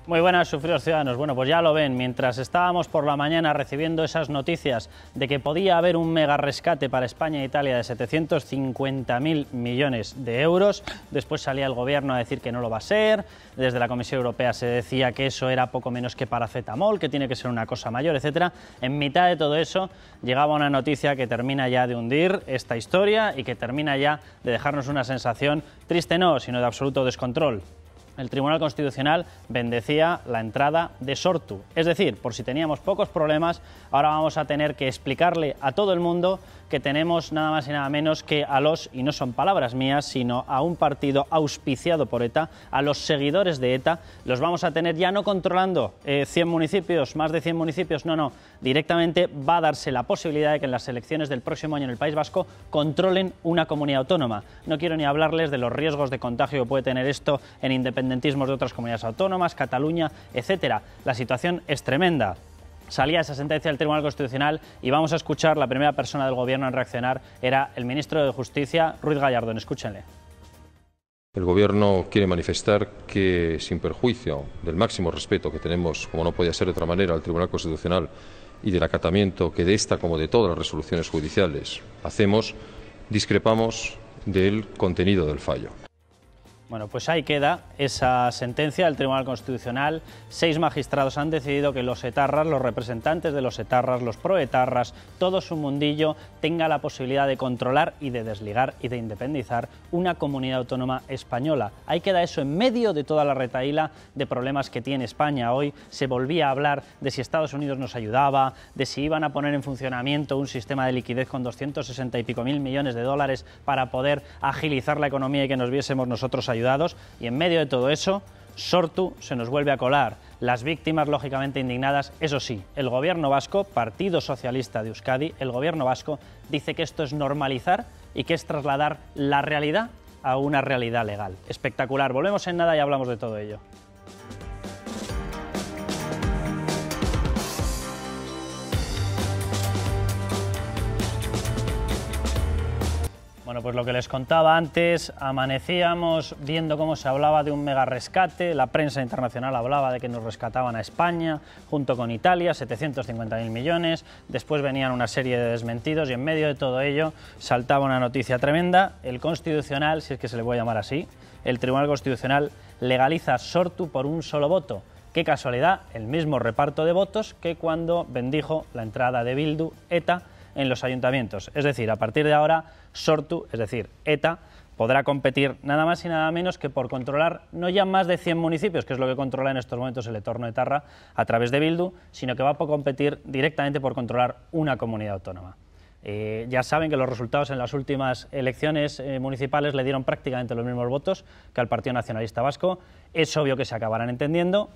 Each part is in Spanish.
Muy buenas, sufridos ciudadanos. Bueno, pues ya lo ven, mientras estábamos por la mañana recibiendo esas noticias de que podía haber un mega rescate para España e Italia de 750.000 millones de euros, después salía el gobierno a decir que no lo va a ser, desde la Comisión Europea se decía que eso era poco menos que paracetamol, que tiene que ser una cosa mayor, etcétera. En mitad de todo eso llegaba una noticia que termina ya de hundir esta historia y que termina ya de dejarnos una sensación triste, no, sino de absoluto descontrol. El Tribunal Constitucional bendecía la entrada de Sortu. Es decir, por si teníamos pocos problemas, ahora vamos a tener que explicarle a todo el mundo que tenemos nada más y nada menos que a los, y no son palabras mías, sino a un partido auspiciado por ETA, a los seguidores de ETA, los vamos a tener ya no controlando 100 municipios, más de 100 municipios, no, directamente va a darse la posibilidad de que en las elecciones del próximo año en el País Vasco controlen una comunidad autónoma. No quiero ni hablarles de los riesgos de contagio que puede tener esto en independentismos de otras comunidades autónomas, Cataluña, etcétera. La situación es tremenda. Salía esa sentencia del Tribunal Constitucional y vamos a escuchar, la primera persona del Gobierno en reaccionar era el ministro de Justicia, Ruiz Gallardón. Escúchenle. El Gobierno quiere manifestar que, sin perjuicio del máximo respeto que tenemos, como no podía ser de otra manera, al Tribunal Constitucional y del acatamiento que de esta como de todas las resoluciones judiciales hacemos, discrepamos del contenido del fallo. Bueno, pues ahí queda esa sentencia del Tribunal Constitucional. 6 magistrados han decidido que los etarras, los representantes de los etarras, los proetarras, todo su mundillo tenga la posibilidad de controlar y de desligar y de independizar una comunidad autónoma española. Ahí queda eso en medio de toda la retahíla de problemas que tiene España hoy. Se volvía a hablar de si Estados Unidos nos ayudaba, de si iban a poner en funcionamiento un sistema de liquidez con 260 y pico mil millones de dólares para poder agilizar la economía y que nos viésemos nosotros ayudados, y en medio de todo eso, Sortu se nos vuelve a colar. Las víctimas, lógicamente indignadas, eso sí, el gobierno vasco, Partido Socialista de Euskadi, el gobierno vasco dice que esto es normalizar y que es trasladar la realidad a una realidad legal. Espectacular. Volvemos en nada y hablamos de todo ello. Bueno, pues lo que les contaba antes, amanecíamos viendo cómo se hablaba de un mega rescate, la prensa internacional hablaba de que nos rescataban a España, junto con Italia, 750.000 millones, después venían una serie de desmentidos y en medio de todo ello saltaba una noticia tremenda. El Constitucional, si es que se le puede llamar así, el Tribunal Constitucional legaliza Sortu por un solo voto. Qué casualidad, el mismo reparto de votos que cuando bendijo la entrada de Bildu, ETA, en los ayuntamientos. Es decir, a partir de ahora, Sortu, es decir, ETA, podrá competir nada más y nada menos que por controlar no ya más de 100 municipios, que es lo que controla en estos momentos el entorno de Etarra a través de Bildu, sino que va a competir directamente por controlar una comunidad autónoma. Ya saben que los resultados en las últimas elecciones municipales le dieron prácticamente los mismos votos que al Partido Nacionalista Vasco. Es obvio que se acabarán entendiendo.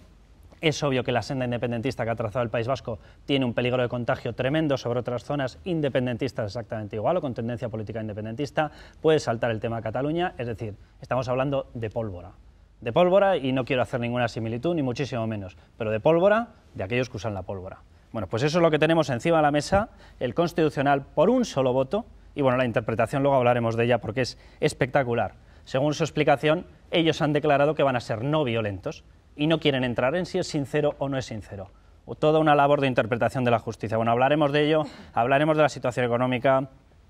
Es obvio que la senda independentista que ha trazado el País Vasco tiene un peligro de contagio tremendo sobre otras zonas independentistas exactamente igual o con tendencia política independentista. Puede saltar el tema Cataluña, es decir, estamos hablando de pólvora y no quiero hacer ninguna similitud ni muchísimo menos, pero de pólvora de aquellos que usan la pólvora. Bueno, pues eso es lo que tenemos encima de la mesa, el Constitucional por un solo voto y bueno, la interpretación luego hablaremos de ella porque es espectacular. Según su explicación, ellos han declarado que van a ser no violentos y no quieren entrar en si es sincero o no es sincero. O toda una labor de interpretación de la justicia. Bueno, hablaremos de ello, hablaremos de la situación económica,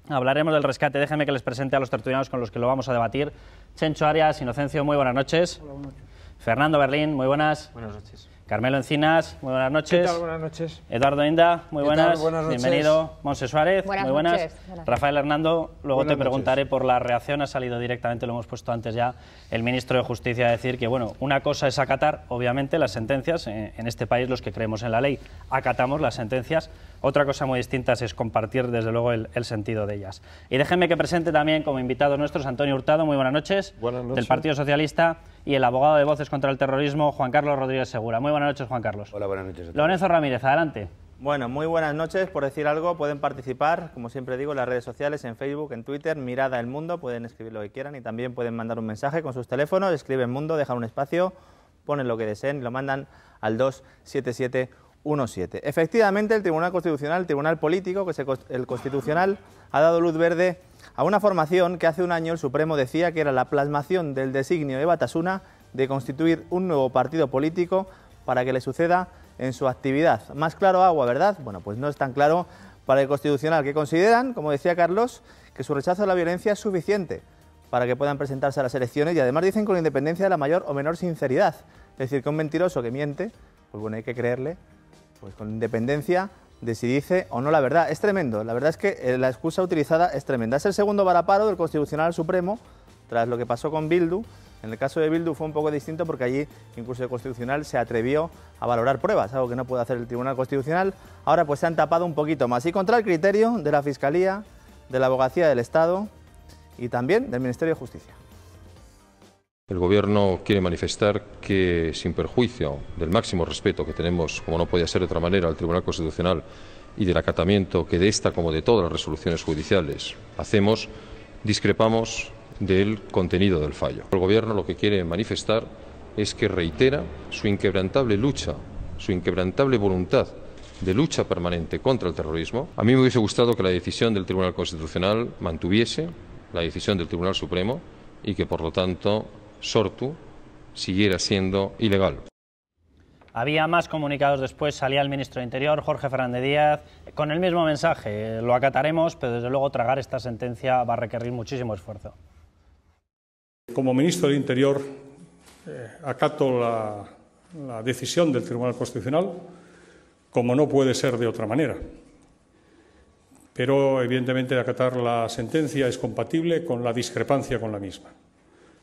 hablaremos del rescate. Déjenme que les presente a los tertulianos con los que lo vamos a debatir. Chencho Arias, Inocencio, muy buenas noches. Hola, buenas noches. Fernando Berlín, muy buenas. Buenas noches. Carmelo Encinas, muy buenas noches. ¿Qué tal? Buenas noches. Eduardo Inda, muy buenas. Buenas noches. Bienvenido. Monse Suárez, Buenas muy buenas. noches. Buenas. Rafael Hernando, luego Buenas te preguntaré noches. por la reacción. Ha salido directamente, lo hemos puesto antes ya, el ministro de Justicia a decir que, bueno, una cosa es acatar, obviamente, las sentencias. En este país, los que creemos en la ley, acatamos las sentencias. Otra cosa muy distinta es compartir, desde luego, el sentido de ellas. Y déjenme que presente también como invitados nuestros Antonio Hurtado, muy buenas noches. Buenas noches. Del Partido Socialista, y el abogado de Voces contra el Terrorismo, Juan Carlos Rodríguez Segura. Muy buenas noches, Juan Carlos. Hola, buenas noches. Lorenzo Ramírez, adelante. Bueno, muy buenas noches. Por decir algo, pueden participar, como siempre digo, en las redes sociales, en Facebook, en Twitter, Mirada El Mundo, pueden escribir lo que quieran y también pueden mandar un mensaje con sus teléfonos, escriben Mundo, dejan un espacio, ponen lo que deseen y lo mandan al 27717. Efectivamente, el Tribunal Constitucional, el Tribunal Político, que es el Constitucional, ha dado luz verde a una formación que hace un año el Supremo decía que era la plasmación del designio de Batasuna de constituir un nuevo partido político para que le suceda en su actividad. Más claro agua, ¿verdad? Bueno, pues no es tan claro para el Constitucional, que consideran, como decía Carlos, que su rechazo a la violencia es suficiente para que puedan presentarse a las elecciones, y además dicen con independencia de la mayor o menor sinceridad. Es decir, que un mentiroso que miente, pues bueno, hay que creerle, pues con independencia de si dice o no la verdad. Es tremendo, la verdad es que la excusa utilizada es tremenda. Es el segundo varapalo del Constitucional al Supremo, tras lo que pasó con Bildu. En el caso de Bildu fue un poco distinto porque allí incluso el Constitucional se atrevió a valorar pruebas, algo que no puede hacer el Tribunal Constitucional. Ahora pues se han tapado un poquito más, y contra el criterio de la Fiscalía, de la Abogacía del Estado y también del Ministerio de Justicia. El Gobierno quiere manifestar que, sin perjuicio del máximo respeto que tenemos, como no podía ser de otra manera, al Tribunal Constitucional y del acatamiento que de esta como de todas las resoluciones judiciales hacemos, discrepamos del contenido del fallo. El Gobierno lo que quiere manifestar es que reitera su inquebrantable lucha, su inquebrantable voluntad de lucha permanente contra el terrorismo. A mí me hubiese gustado que la decisión del Tribunal Constitucional mantuviese la decisión del Tribunal Supremo y que, por lo tanto, Sortu siguiera siendo ilegal. Había más comunicados después, salía el ministro de Interior, Jorge Fernández Díaz, con el mismo mensaje: lo acataremos, pero desde luego tragar esta sentencia va a requerir muchísimo esfuerzo. Como ministro del Interior, acato la decisión del Tribunal Constitucional, como no puede ser de otra manera. Pero, evidentemente, acatar la sentencia es compatible con la discrepancia con la misma.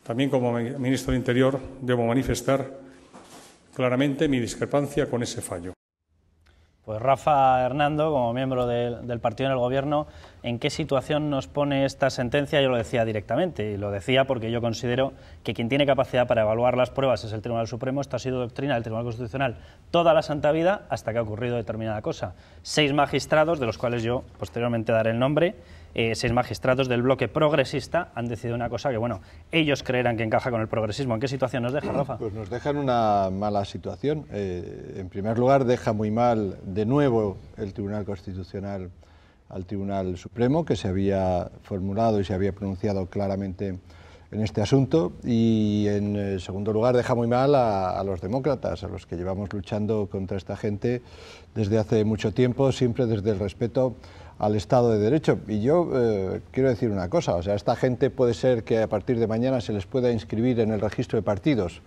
También, como ministro del Interior, debo manifestar claramente mi discrepancia con ese fallo. Pues Rafa Hernando, como miembro del partido en el Gobierno, ¿en qué situación nos pone esta sentencia? Yo lo decía directamente, y lo decía porque yo considero que quien tiene capacidad para evaluar las pruebas es el Tribunal Supremo. Esto ha sido doctrina del Tribunal Constitucional toda la santa vida hasta que ha ocurrido determinada cosa. 6 magistrados, de los cuales yo posteriormente daré el nombre, 6 magistrados del bloque progresista han decidido una cosa que, bueno, ellos creerán que encaja con el progresismo. ¿En qué situación nos deja, Rafa? Pues nos deja en una mala situación. En primer lugar, deja muy mal de nuevo el Tribunal Constitucional al Tribunal Supremo, que se había formulado y se había pronunciado claramente en este asunto, y en segundo lugar deja muy mal a los demócratas, a los que llevamos luchando contra esta gente desde hace mucho tiempo, siempre desde el respeto al Estado de Derecho. Y yo quiero decir una cosa, o sea, esta gente puede ser que a partir de mañana se les pueda inscribir en el registro de partidos,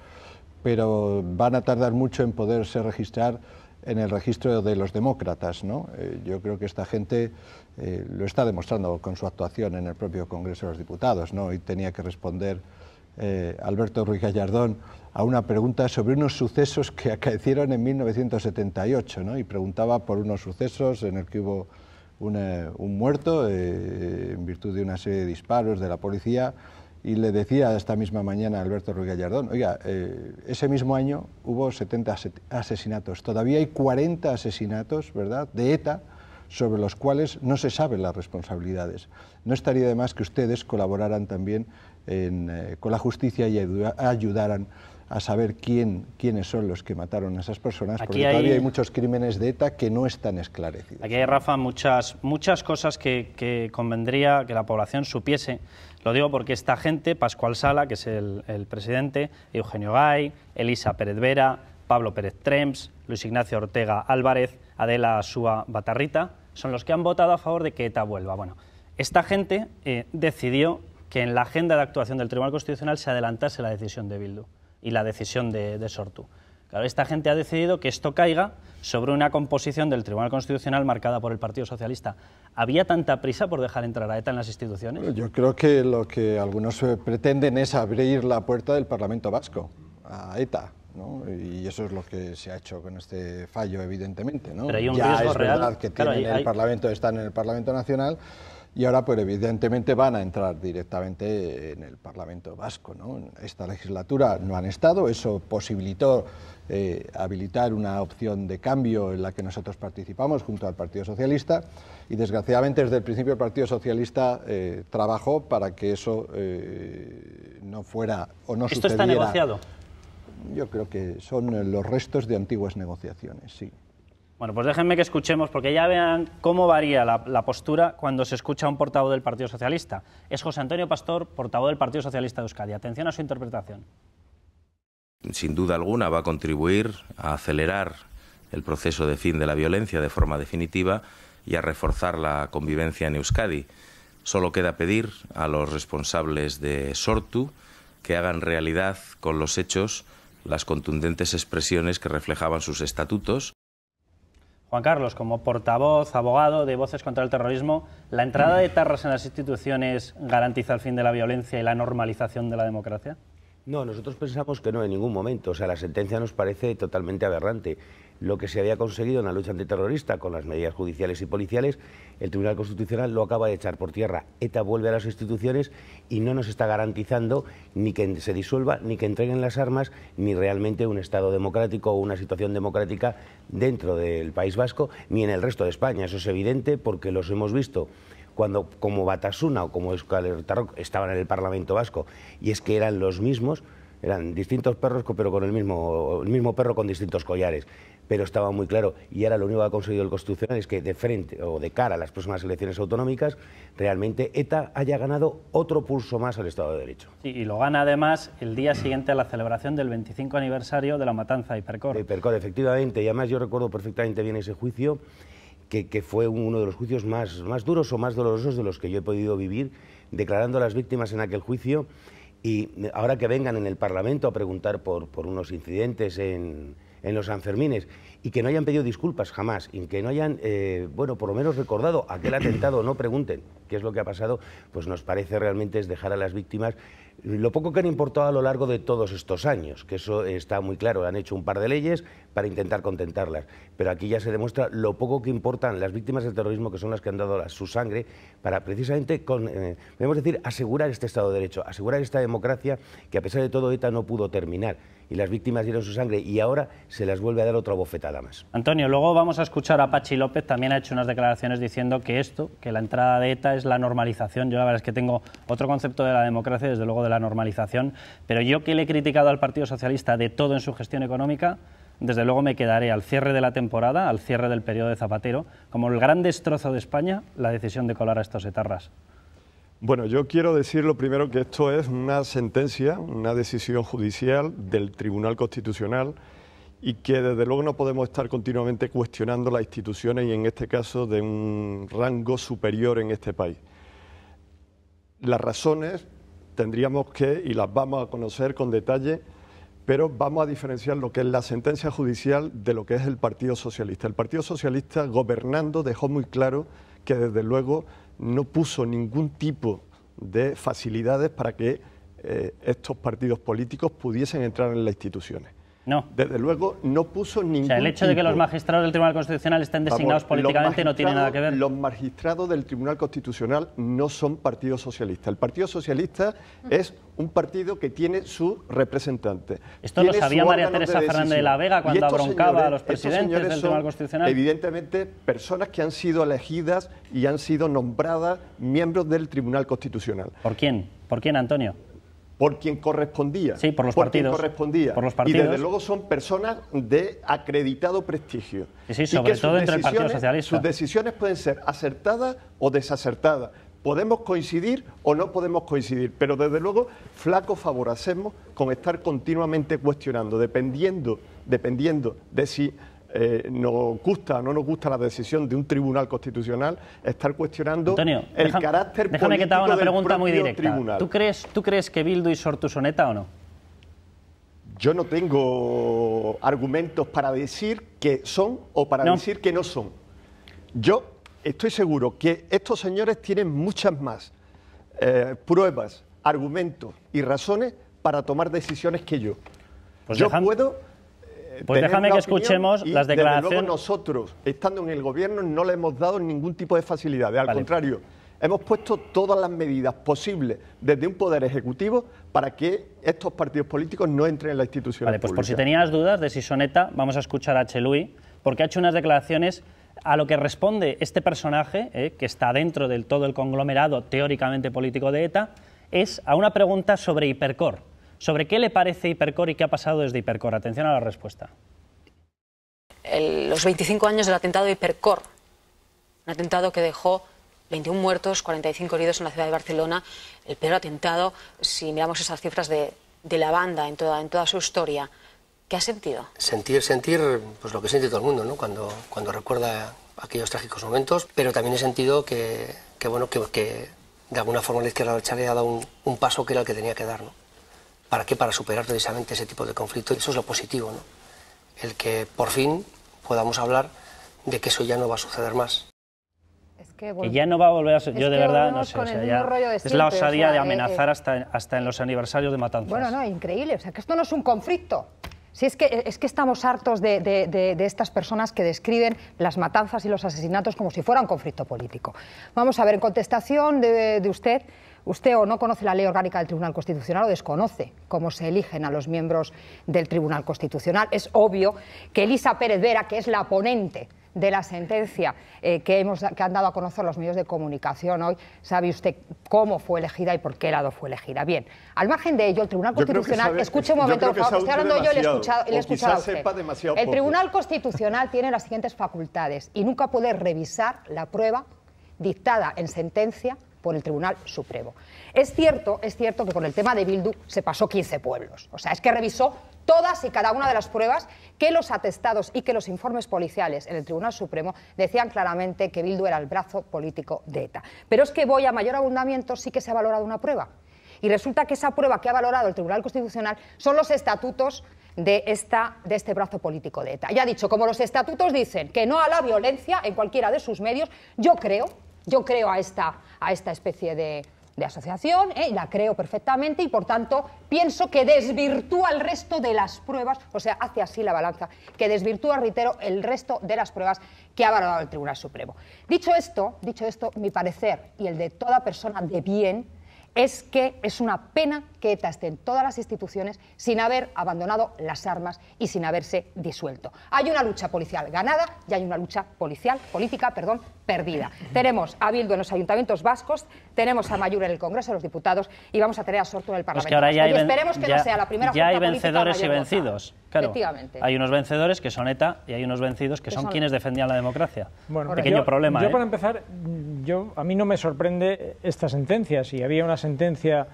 pero van a tardar mucho en poderse registrar en el registro de los demócratas, ¿no? Yo creo que esta gente lo está demostrando con su actuación en el propio Congreso de los Diputados, ¿no? Hoy tenía que responder Alberto Ruiz Gallardón a una pregunta sobre unos sucesos que acaecieron en 1978, ¿no? Y preguntaba por unos sucesos en el que hubo un muerto en virtud de una serie de disparos de la policía, y le decía esta misma mañana a Alberto Ruiz Gallardón: oiga, ese mismo año hubo 70 asesinatos, todavía hay 40 asesinatos, ¿verdad?, de ETA, sobre los cuales no se saben las responsabilidades. No estaría de más que ustedes colaboraran también con la justicia y ayudaran a saber quiénes son los que mataron a esas personas, porque todavía hay muchos crímenes de ETA que no están esclarecidos. Aquí hay, Rafa, muchas cosas que convendría que la población supiese. Lo digo porque esta gente, Pascual Sala, que es el presidente, Eugenio Gay, Elisa Pérez Vera, Pablo Pérez Trems, Luis Ignacio Ortega Álvarez, Adela Asúa Batarrita, son los que han votado a favor de que ETA vuelva. Bueno, esta gente decidió que en la agenda de actuación del Tribunal Constitucional se adelantase la decisión de Bildu y la decisión de Sortu. Claro, esta gente ha decidido que esto caiga sobre una composición del Tribunal Constitucional marcada por el Partido Socialista. ¿Había tanta prisa por dejar entrar a ETA en las instituciones? Yo creo que lo que algunos pretenden es abrir la puerta del Parlamento Vasco a ETA, ¿no? Y eso es lo que se ha hecho con este fallo, evidentemente, ¿no? Pero hay un ya riesgo es real. verdad que Claro, tienen el Parlamento, están en el Parlamento Nacional, y ahora, pues evidentemente van a entrar directamente en el Parlamento Vasco, ¿no? Esta legislatura no han estado, eso posibilitó habilitar una opción de cambio en la que nosotros participamos junto al Partido Socialista, y desgraciadamente desde el principio el Partido Socialista trabajó para que eso no fuera o no sucediera. ¿Esto está negociado? Yo creo que son los restos de antiguas negociaciones, sí. Bueno, pues déjenme que escuchemos, porque ya vean cómo varía la postura cuando se escucha a un portavoz del Partido Socialista. Es José Antonio Pastor, portavoz del Partido Socialista de Euskadi. Atención a su interpretación. sin duda alguna va a contribuir a acelerar el proceso de fin de la violencia de forma definitiva y a reforzar la convivencia en Euskadi. Solo queda pedir a los responsables de Sortu que hagan realidad con los hechos las contundentes expresiones que reflejaban sus estatutos. Juan Carlos, como portavoz, abogado de Voces contra el Terrorismo, ¿la entrada de etarras en las instituciones garantiza el fin de la violencia y la normalización de la democracia? No, nosotros pensamos que no en ningún momento. O sea, la sentencia nos parece totalmente aberrante. Lo que se había conseguido en la lucha antiterrorista con las medidas judiciales y policiales, el Tribunal Constitucional lo acaba de echar por tierra. ETA vuelve a las instituciones y no nos está garantizando ni que se disuelva, ni que entreguen las armas, ni realmente un Estado democrático o una situación democrática dentro del País Vasco, ni en el resto de España. Eso es evidente porque los hemos visto cuando como Batasuna o como Euskal Herritarrok estaban en el Parlamento Vasco, y es que eran los mismos, eran distintos perros pero con el mismo perro con distintos collares, pero estaba muy claro. Y ahora lo único que ha conseguido el Constitucional es que de frente o de cara a las próximas elecciones autonómicas realmente ETA haya ganado otro pulso más al Estado de Derecho. Sí, y lo gana además el día siguiente a la celebración del 25 aniversario de la matanza de Hipercor. Hipercor, efectivamente, y además yo recuerdo perfectamente bien ese juicio, que fue uno de los juicios más duros o más dolorosos de los que yo he podido vivir, declarando a las víctimas en aquel juicio. Y ahora que vengan en el Parlamento a preguntar por unos incidentes en los Sanfermines y que no hayan pedido disculpas jamás, y que no hayan, bueno, por lo menos recordado aquel atentado, no pregunten qué es lo que ha pasado, pues nos parece realmente es dejar a las víctimas lo poco que han importado a lo largo de todos estos años, que eso está muy claro. Han hecho un par de leyes para intentar contentarlas, pero aquí ya se demuestra lo poco que importan las víctimas del terrorismo, que son las que han dado su sangre para precisamente, podemos decir, asegurar este Estado de Derecho, asegurar esta democracia que a pesar de todo ETA no pudo terminar, y las víctimas dieron su sangre y ahora se las vuelve a dar otra bofetada más. Antonio, luego vamos a escuchar a Patxi López, también ha hecho unas declaraciones diciendo que que la entrada de ETA es la normalización. Yo la verdad es que tengo otro concepto de la democracia, desde luego de la normalización, pero yo que le he criticado al Partido Socialista de todo en su gestión económica, desde luego me quedaré al cierre de la temporada, al cierre del periodo de Zapatero, como el gran destrozo de España, la decisión de colar a estos etarras. Bueno, yo quiero decir lo primero que esto es una sentencia, una decisión judicial del Tribunal Constitucional y que desde luego no podemos estar continuamente cuestionando las instituciones y en este caso de un rango superior en este país. Las razones tendríamos que, y las vamos a conocer con detalle, pero vamos a diferenciar lo que es la sentencia judicial de lo que es el Partido Socialista. El Partido Socialista, gobernando, dejó muy claro que desde luego no puso ningún tipo de facilidades para que estos partidos políticos pudiesen entrar en las instituciones. No. Desde luego no puso ningún tipo. O sea, el hecho de que los magistrados del Tribunal Constitucional estén designados políticamente no tiene nada que ver. Los magistrados del Tribunal Constitucional no son Partido Socialista. El Partido Socialista es un partido que tiene su representante. Esto lo sabía María Teresa Fernández de la Vega cuando abroncaba a los presidentes del Tribunal Constitucional. Evidentemente, personas que han sido elegidas y han sido nombradas miembros del Tribunal Constitucional. ¿Por quién? ¿Por quién, Antonio? Por quien correspondía. Sí, por los partidos. Quien correspondía. Por los partidos. Y desde luego son personas de acreditado prestigio. Sí, sobre todo entre el Partido Socialista. Sus decisiones pueden ser acertadas o desacertadas. Podemos coincidir o no podemos coincidir, pero desde luego flaco favor hacemos con estar continuamente cuestionando, dependiendo de si nos gusta o no nos gusta la decisión de un tribunal constitucional, estar cuestionando Antonio, el carácter político déjame que te haga una pregunta muy directa. Tribunal. ¿Tú crees que Bildu y Sortu son ETA o no? Yo no tengo argumentos para decir que son o para decir que no son. Yo estoy seguro que estos señores tienen muchas más pruebas, argumentos y razones para tomar decisiones que yo. Pues yo puedo... Pues déjame que escuchemos las declaraciones. Desde luego nosotros, estando en el gobierno, no le hemos dado ningún tipo de facilidades. Al contrario, hemos puesto todas las medidas posibles desde un poder ejecutivo para que estos partidos políticos no entren en la institución pública. Pues por si tenías dudas de si son ETA, vamos a escuchar a Chelui, porque ha hecho unas declaraciones a lo que responde este personaje, que está dentro del todo el conglomerado teóricamente político de ETA, es a una pregunta sobre Hipercor. ¿Sobre qué le parece Hipercor y qué ha pasado desde Hipercor? Atención a la respuesta. Los 25 años del atentado de Hipercor, un atentado que dejó 21 muertos, 45 heridos en la ciudad de Barcelona, el peor atentado, si miramos esas cifras, de de la banda en toda su historia. ¿Qué has sentido? Sentir, pues lo que siente todo el mundo, ¿no? Cuando recuerda aquellos trágicos momentos, pero también he sentido que de alguna forma la izquierda abertzale ha dado un paso que era el que tenía que dar, ¿no? ¿Para qué? Para superar precisamente ese tipo de conflicto. Eso es lo positivo, ¿no? El que por fin podamos hablar de que eso ya no va a suceder más. Que ya no va a volver a ser, yo de verdad no sé, o sea, ya es la osadía de amenazar hasta en los aniversarios de matanzas. Bueno, no, increíble, o sea, que esto no es un conflicto. Si es que estamos hartos de estas personas que describen las matanzas y los asesinatos como si fuera un conflicto político. Vamos a ver, en contestación de usted o no conoce la ley orgánica del Tribunal Constitucional o desconoce cómo se eligen a los miembros del Tribunal Constitucional. Es obvio que Elisa Pérez Vera, que es la ponente de la sentencia que han dado a conocer los medios de comunicación hoy, sabe usted cómo fue elegida y por qué lado fue elegida. Bien, al margen de ello, el Tribunal Constitucional, escuche un momento, por favor, estoy hablando yo y le he escuchado a usted. El Tribunal Constitucional tiene las siguientes facultades y nunca puede revisar la prueba dictada en sentencia por el Tribunal Supremo. Es cierto que con el tema de Bildu se pasó 15 pueblos. O sea, es que revisó todas y cada una de las pruebas que los atestados y que los informes policiales en el Tribunal Supremo decían claramente que Bildu era el brazo político de ETA. Pero es que voy a mayor abundamiento, sí que se ha valorado una prueba. Y resulta que esa prueba que ha valorado el Tribunal Constitucional son los estatutos de este brazo político de ETA. Ya ha dicho, como los estatutos dicen que no a la violencia en cualquiera de sus medios, yo creo a esta especie de asociación, y la creo perfectamente, y por tanto pienso que desvirtúa el resto de las pruebas, o sea, hace así la balanza, que desvirtúa, reitero, el resto de las pruebas que ha valorado el Tribunal Supremo. Dicho esto, mi parecer y el de toda persona de bien es que es una pena que ETA esté en todas las instituciones sin haber abandonado las armas y sin haberse disuelto. Hay una lucha policial ganada y hay una lucha política, perdida. Tenemos a Bildu en los ayuntamientos vascos, tenemos a Mayur en el Congreso de los Diputados y vamos a tener a Sortu en el Parlamento. Pues que ahora ya y esperemos que no sea la primera ya hay fuerza vencedores y política vencidos. Claro, efectivamente. hay unos vencedores que son ETA y hay unos vencidos que son quienes defendían la democracia. Bueno, pequeño problema. Yo para empezar, a mí no me sorprende esta sentencia. Si había una sentencia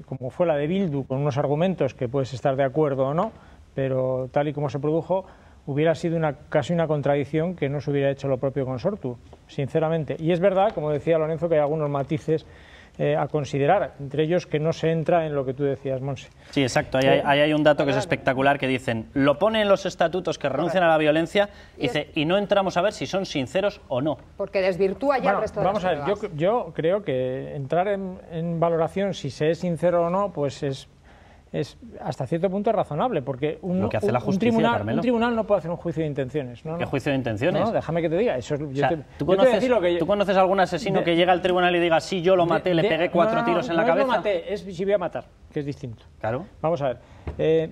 como fue la de Bildu, con unos argumentos que puedes estar de acuerdo o no, pero tal y como se produjo, hubiera sido casi una contradicción que no se hubiera hecho lo propio con Sortu, sinceramente. Y es verdad, como decía Lorenzo, que hay algunos matices a considerar, entre ellos que no se entra en lo que tú decías, Monse. Sí, exacto. Ahí hay un dato que es espectacular, que dicen, lo pone en los estatutos que renuncian a la violencia, y no entramos a ver si son sinceros o no. Porque desvirtúa ya el resto de las pruebas. Vamos a ver, yo creo que entrar en valoración si se es sincero o no, pues es hasta cierto punto razonable, porque lo que hace la justicia, un tribunal no puede hacer un juicio de intenciones. ¿Qué juicio de intenciones? No, déjame que te diga. ¿Tú conoces algún asesino que llega al tribunal y diga, sí, yo lo maté, le pegué 4 tiros en la cabeza? No lo maté, es si voy a matar, que es distinto. Claro. Vamos a ver.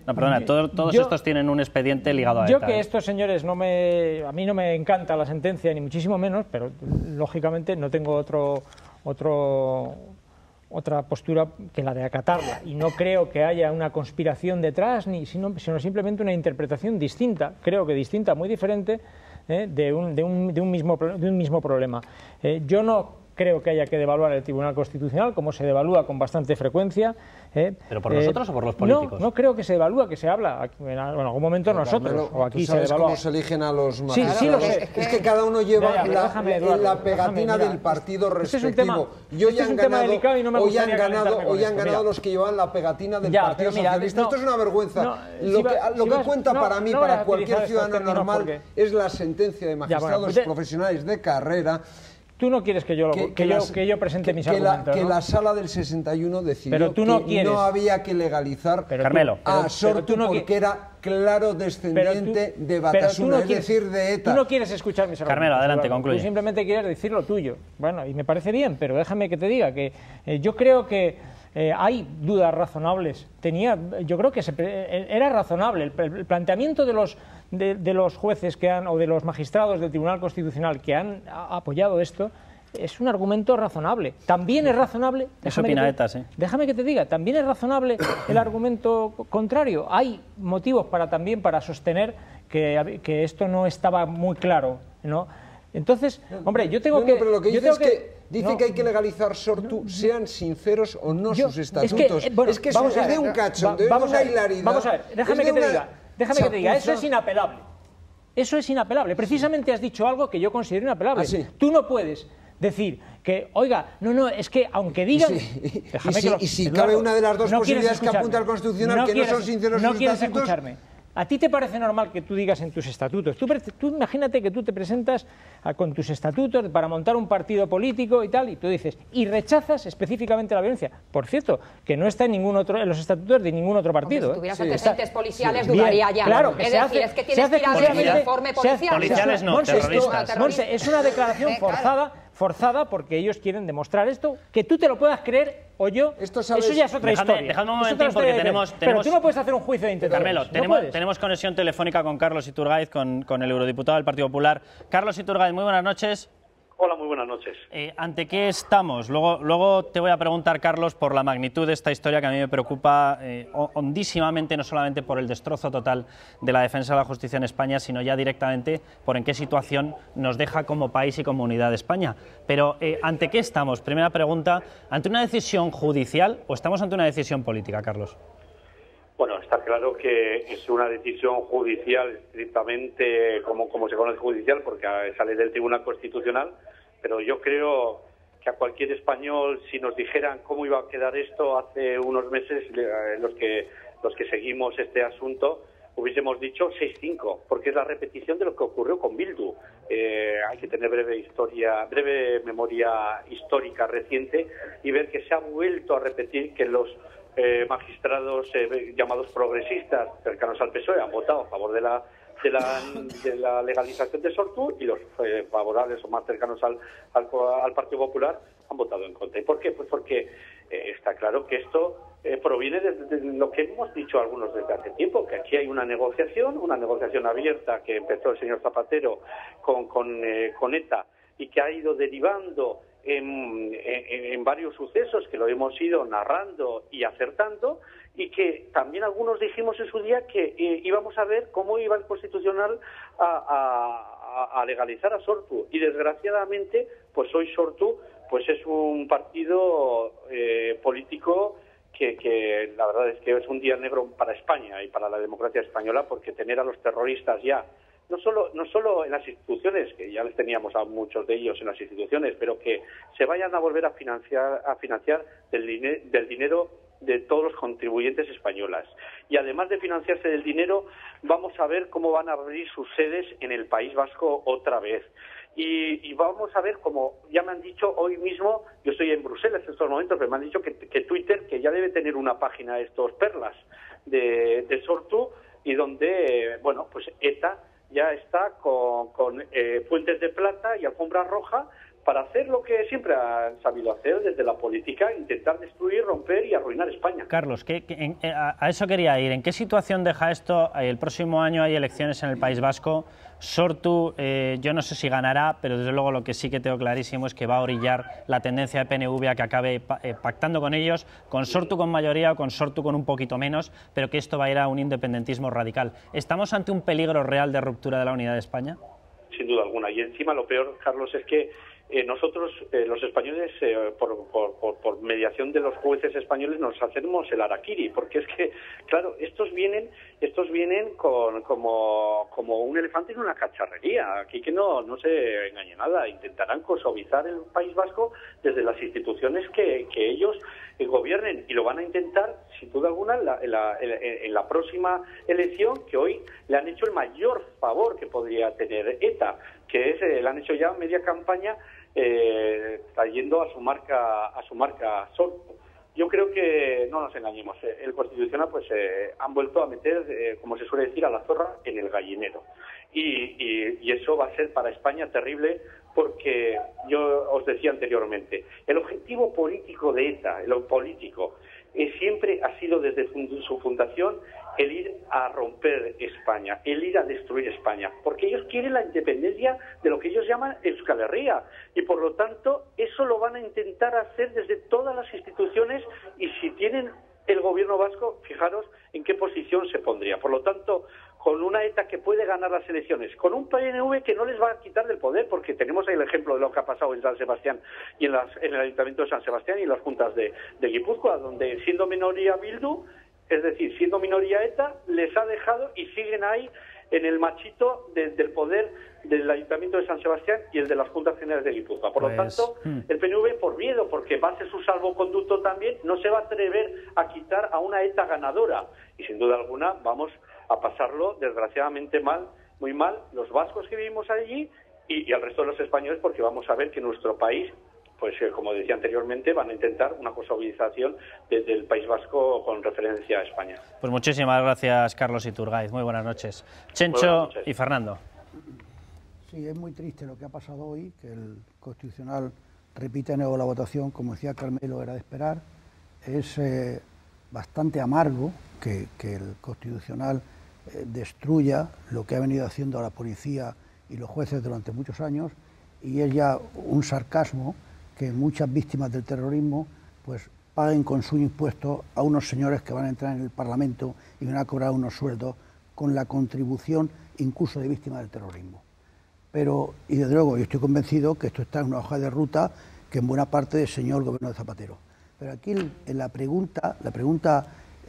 No, perdona, todos estos tienen un expediente ligado a ETA. Yo que estos señores a mí no me encanta la sentencia, ni muchísimo menos, pero lógicamente no tengo otra postura que la de acatarla, y no creo que haya una conspiración detrás, sino simplemente una interpretación distinta, creo que distinta, muy diferente, de un mismo problema. Yo no creo que haya que devaluar el Tribunal Constitucional, como se devalúa con bastante frecuencia. ¿Pero por nosotros o por los políticos? No creo que se devalúa, que se habla en algún momento nosotros, o aquí se devalúa. ¿Cómo se eligen a los magistrados? Sí, lo sé. Es que cada uno lleva la pegatina del partido respectivo. Y hoy han ganado los que llevan la pegatina del Partido Socialista. Esto es una vergüenza. Lo que cuenta para mí, para cualquier ciudadano normal, es la sentencia de magistrados profesionales de carrera. Tú no quieres que yo presente mis argumentos, que la sala del 61 decidió pero tú no que no había que legalizar a Sortu porque era claro descendiente de Batasuna, es decir, de ETA. Tú no quieres escuchar mis argumentos. Carmelo, adelante, concluye. Tú simplemente quieres decir lo tuyo. Bueno, y me parece bien, pero déjame que te diga que yo creo que hay dudas razonables. Yo creo que era razonable el planteamiento de los jueces o de los magistrados del Tribunal Constitucional que han apoyado esto. Es un argumento razonable. También es razonable. Eso opina ETA, sí. Déjame que te diga, también es razonable el argumento contrario. Hay motivos para sostener que esto no estaba muy claro, ¿no? Entonces, hombre, yo tengo que... Pero lo que dice es que dice que hay que legalizar Sortu, sean sinceros o no sus estatutos. Es que eso es de un cachondeo, de una hilaridad. Vamos a ver, déjame que te diga, eso es inapelable. Eso es inapelable. Precisamente has dicho algo que yo considero inapelable. Tú no puedes decir que, oiga, no, es que aunque digan... Y si cabe una de las dos posibilidades que apunta el Constitucional, que no son sinceros sus estatutos... Escucharme. ¿A ti te parece normal que tú digas en tus estatutos? Tú imagínate que tú te presentas con tus estatutos para montar un partido político y tal, y tú dices, y rechazas específicamente la violencia. Por cierto, que no está en los estatutos de ningún otro partido. Si tuvieras antecedentes policiales, dudaría ya. Claro, es decir, es que tienes que ir a ver el informe policial. Policiales no, terroristas. Monse, es una declaración forzada porque ellos quieren demostrar esto, que tú te lo puedas creer o yo, eso ya es otra historia. Dejadme un momentín porque tenemos... Pero tú no puedes hacer un juicio de intención. Carmelo, tenemos conexión telefónica con Carlos Iturgaiz, con el eurodiputado del Partido Popular. Carlos Iturgaiz, muy buenas noches. Hola, muy buenas noches. ¿Ante qué estamos? Luego te voy a preguntar, Carlos, por la magnitud de esta historia que a mí me preocupa hondísimamente, no solamente por el destrozo total de la defensa de la justicia en España, sino ya directamente por en qué situación nos deja como país y como unidad de España. Pero ¿ante qué estamos? Primera pregunta, ¿ante una decisión judicial o estamos ante una decisión política, Carlos? Bueno, está claro que es una decisión judicial, estrictamente como se conoce judicial, porque sale del Tribunal Constitucional, pero yo creo que a cualquier español, si nos dijeran cómo iba a quedar esto hace unos meses, los que seguimos este asunto, hubiésemos dicho 6-5, porque es la repetición de lo que ocurrió con Bildu. Hay que tener breve memoria histórica reciente y ver que se ha vuelto a repetir que los magistrados llamados progresistas cercanos al PSOE han votado a favor de la legalización de Sortu y los favorables o más cercanos al Partido Popular han votado en contra. ¿Y por qué? Pues porque está claro que esto proviene de lo que hemos dicho algunos desde hace tiempo, que aquí hay una negociación abierta que empezó el señor Zapatero con ETA y que ha ido derivando en varios sucesos que lo hemos ido narrando y acertando, y que también algunos dijimos en su día que íbamos a ver cómo iba el Constitucional a legalizar a Sortu, y desgraciadamente pues hoy Sortu pues es un partido político que la verdad es que es un día negro para España y para la democracia española, porque tener a los terroristas ya no solo en las instituciones, que ya les teníamos a muchos de ellos en las instituciones, pero que se vayan a volver a financiar del dinero de todos los contribuyentes españolas. Y además de financiarse del dinero, vamos a ver cómo van a abrir sus sedes en el País Vasco otra vez. Y vamos a ver, como ya me han dicho hoy mismo, yo estoy en Bruselas en estos momentos, pero me han dicho que Twitter, que ya debe tener una página de estos perlas de Sortu, y donde, bueno, pues ETA ya está con fuentes de plata y alfombra roja para hacer lo que siempre han sabido hacer desde la política, intentar destruir, romper y arruinar España. Carlos, a eso quería ir. ¿En qué situación deja esto? El próximo año hay elecciones en el País Vasco. Sortu, yo no sé si ganará, pero desde luego lo que sí que tengo clarísimo es que va a orillar la tendencia de PNV a que acabe pactando con ellos, con Sortu con mayoría o con Sortu con un poquito menos, pero que esto va a ir a un independentismo radical. ¿Estamos ante un peligro real de ruptura de la unidad de España? Sin duda alguna. Y encima lo peor, Carlos, es que nosotros, los españoles, por mediación de los jueces españoles, nos hacemos el harakiri, porque es que, claro, estos vienen como un elefante en una cacharrería. Aquí que no se engañe nada, intentarán kosovizar el País Vasco desde las instituciones que ellos gobiernen, y lo van a intentar, sin duda alguna, en la próxima elección, que hoy le han hecho el mayor favor que podría tener ETA, que es, le han hecho ya media campaña trayendo a su marca Sortu. Yo creo que no nos engañemos, el Constitucional pues han vuelto a meter, como se suele decir, a la zorra en el gallinero, y eso va a ser para España terrible, porque yo os decía anteriormente, el objetivo político de ETA, lo político, siempre ha sido desde su fundación el ir a romper España, el ir a destruir España, porque ellos quieren la independencia de lo que ellos llaman Euskal Herria, y por lo tanto eso lo van a intentar hacer desde todas las instituciones, y si tienen el gobierno vasco, fijaros en qué posición se pondría. Por lo tanto, con una ETA que puede ganar las elecciones, con un PNV que no les va a quitar del poder, porque tenemos ahí el ejemplo de lo que ha pasado en San Sebastián y en el Ayuntamiento de San Sebastián y en las juntas de Guipúzcoa, donde siendo minoría Bildu, es decir, siendo minoría ETA, les ha dejado y siguen ahí en el machito del poder del Ayuntamiento de San Sebastián y el de las Juntas Generales de Guipúzcoa. Por lo tanto, el PNV, por miedo, porque va a ser su salvoconducto también, no se va a atrever a quitar a una ETA ganadora. Y sin duda alguna vamos a pasarlo, desgraciadamente, mal, muy mal, los vascos que vivimos allí y al resto de los españoles, porque vamos a ver que nuestro país, pues como decía anteriormente, van a intentar una kosovarización desde el País Vasco con referencia a España. Pues muchísimas gracias, Carlos Iturgaiz. Muy buenas noches. Chencho buenas noches. Y Fernando. Sí, es muy triste lo que ha pasado hoy, que el Constitucional repite de nuevo la votación, como decía Carmelo, era de esperar. Es bastante amargo que el Constitucional destruya lo que ha venido haciendo la policía y los jueces durante muchos años, y es ya un sarcasmo que muchas víctimas del terrorismo pues paguen con su impuesto a unos señores que van a entrar en el Parlamento y van a cobrar unos sueldos con la contribución incluso de víctimas del terrorismo. Pero, y desde luego, yo estoy convencido que esto está en una hoja de ruta que en buena parte diseñó el gobierno de Zapatero. Pero aquí en la pregunta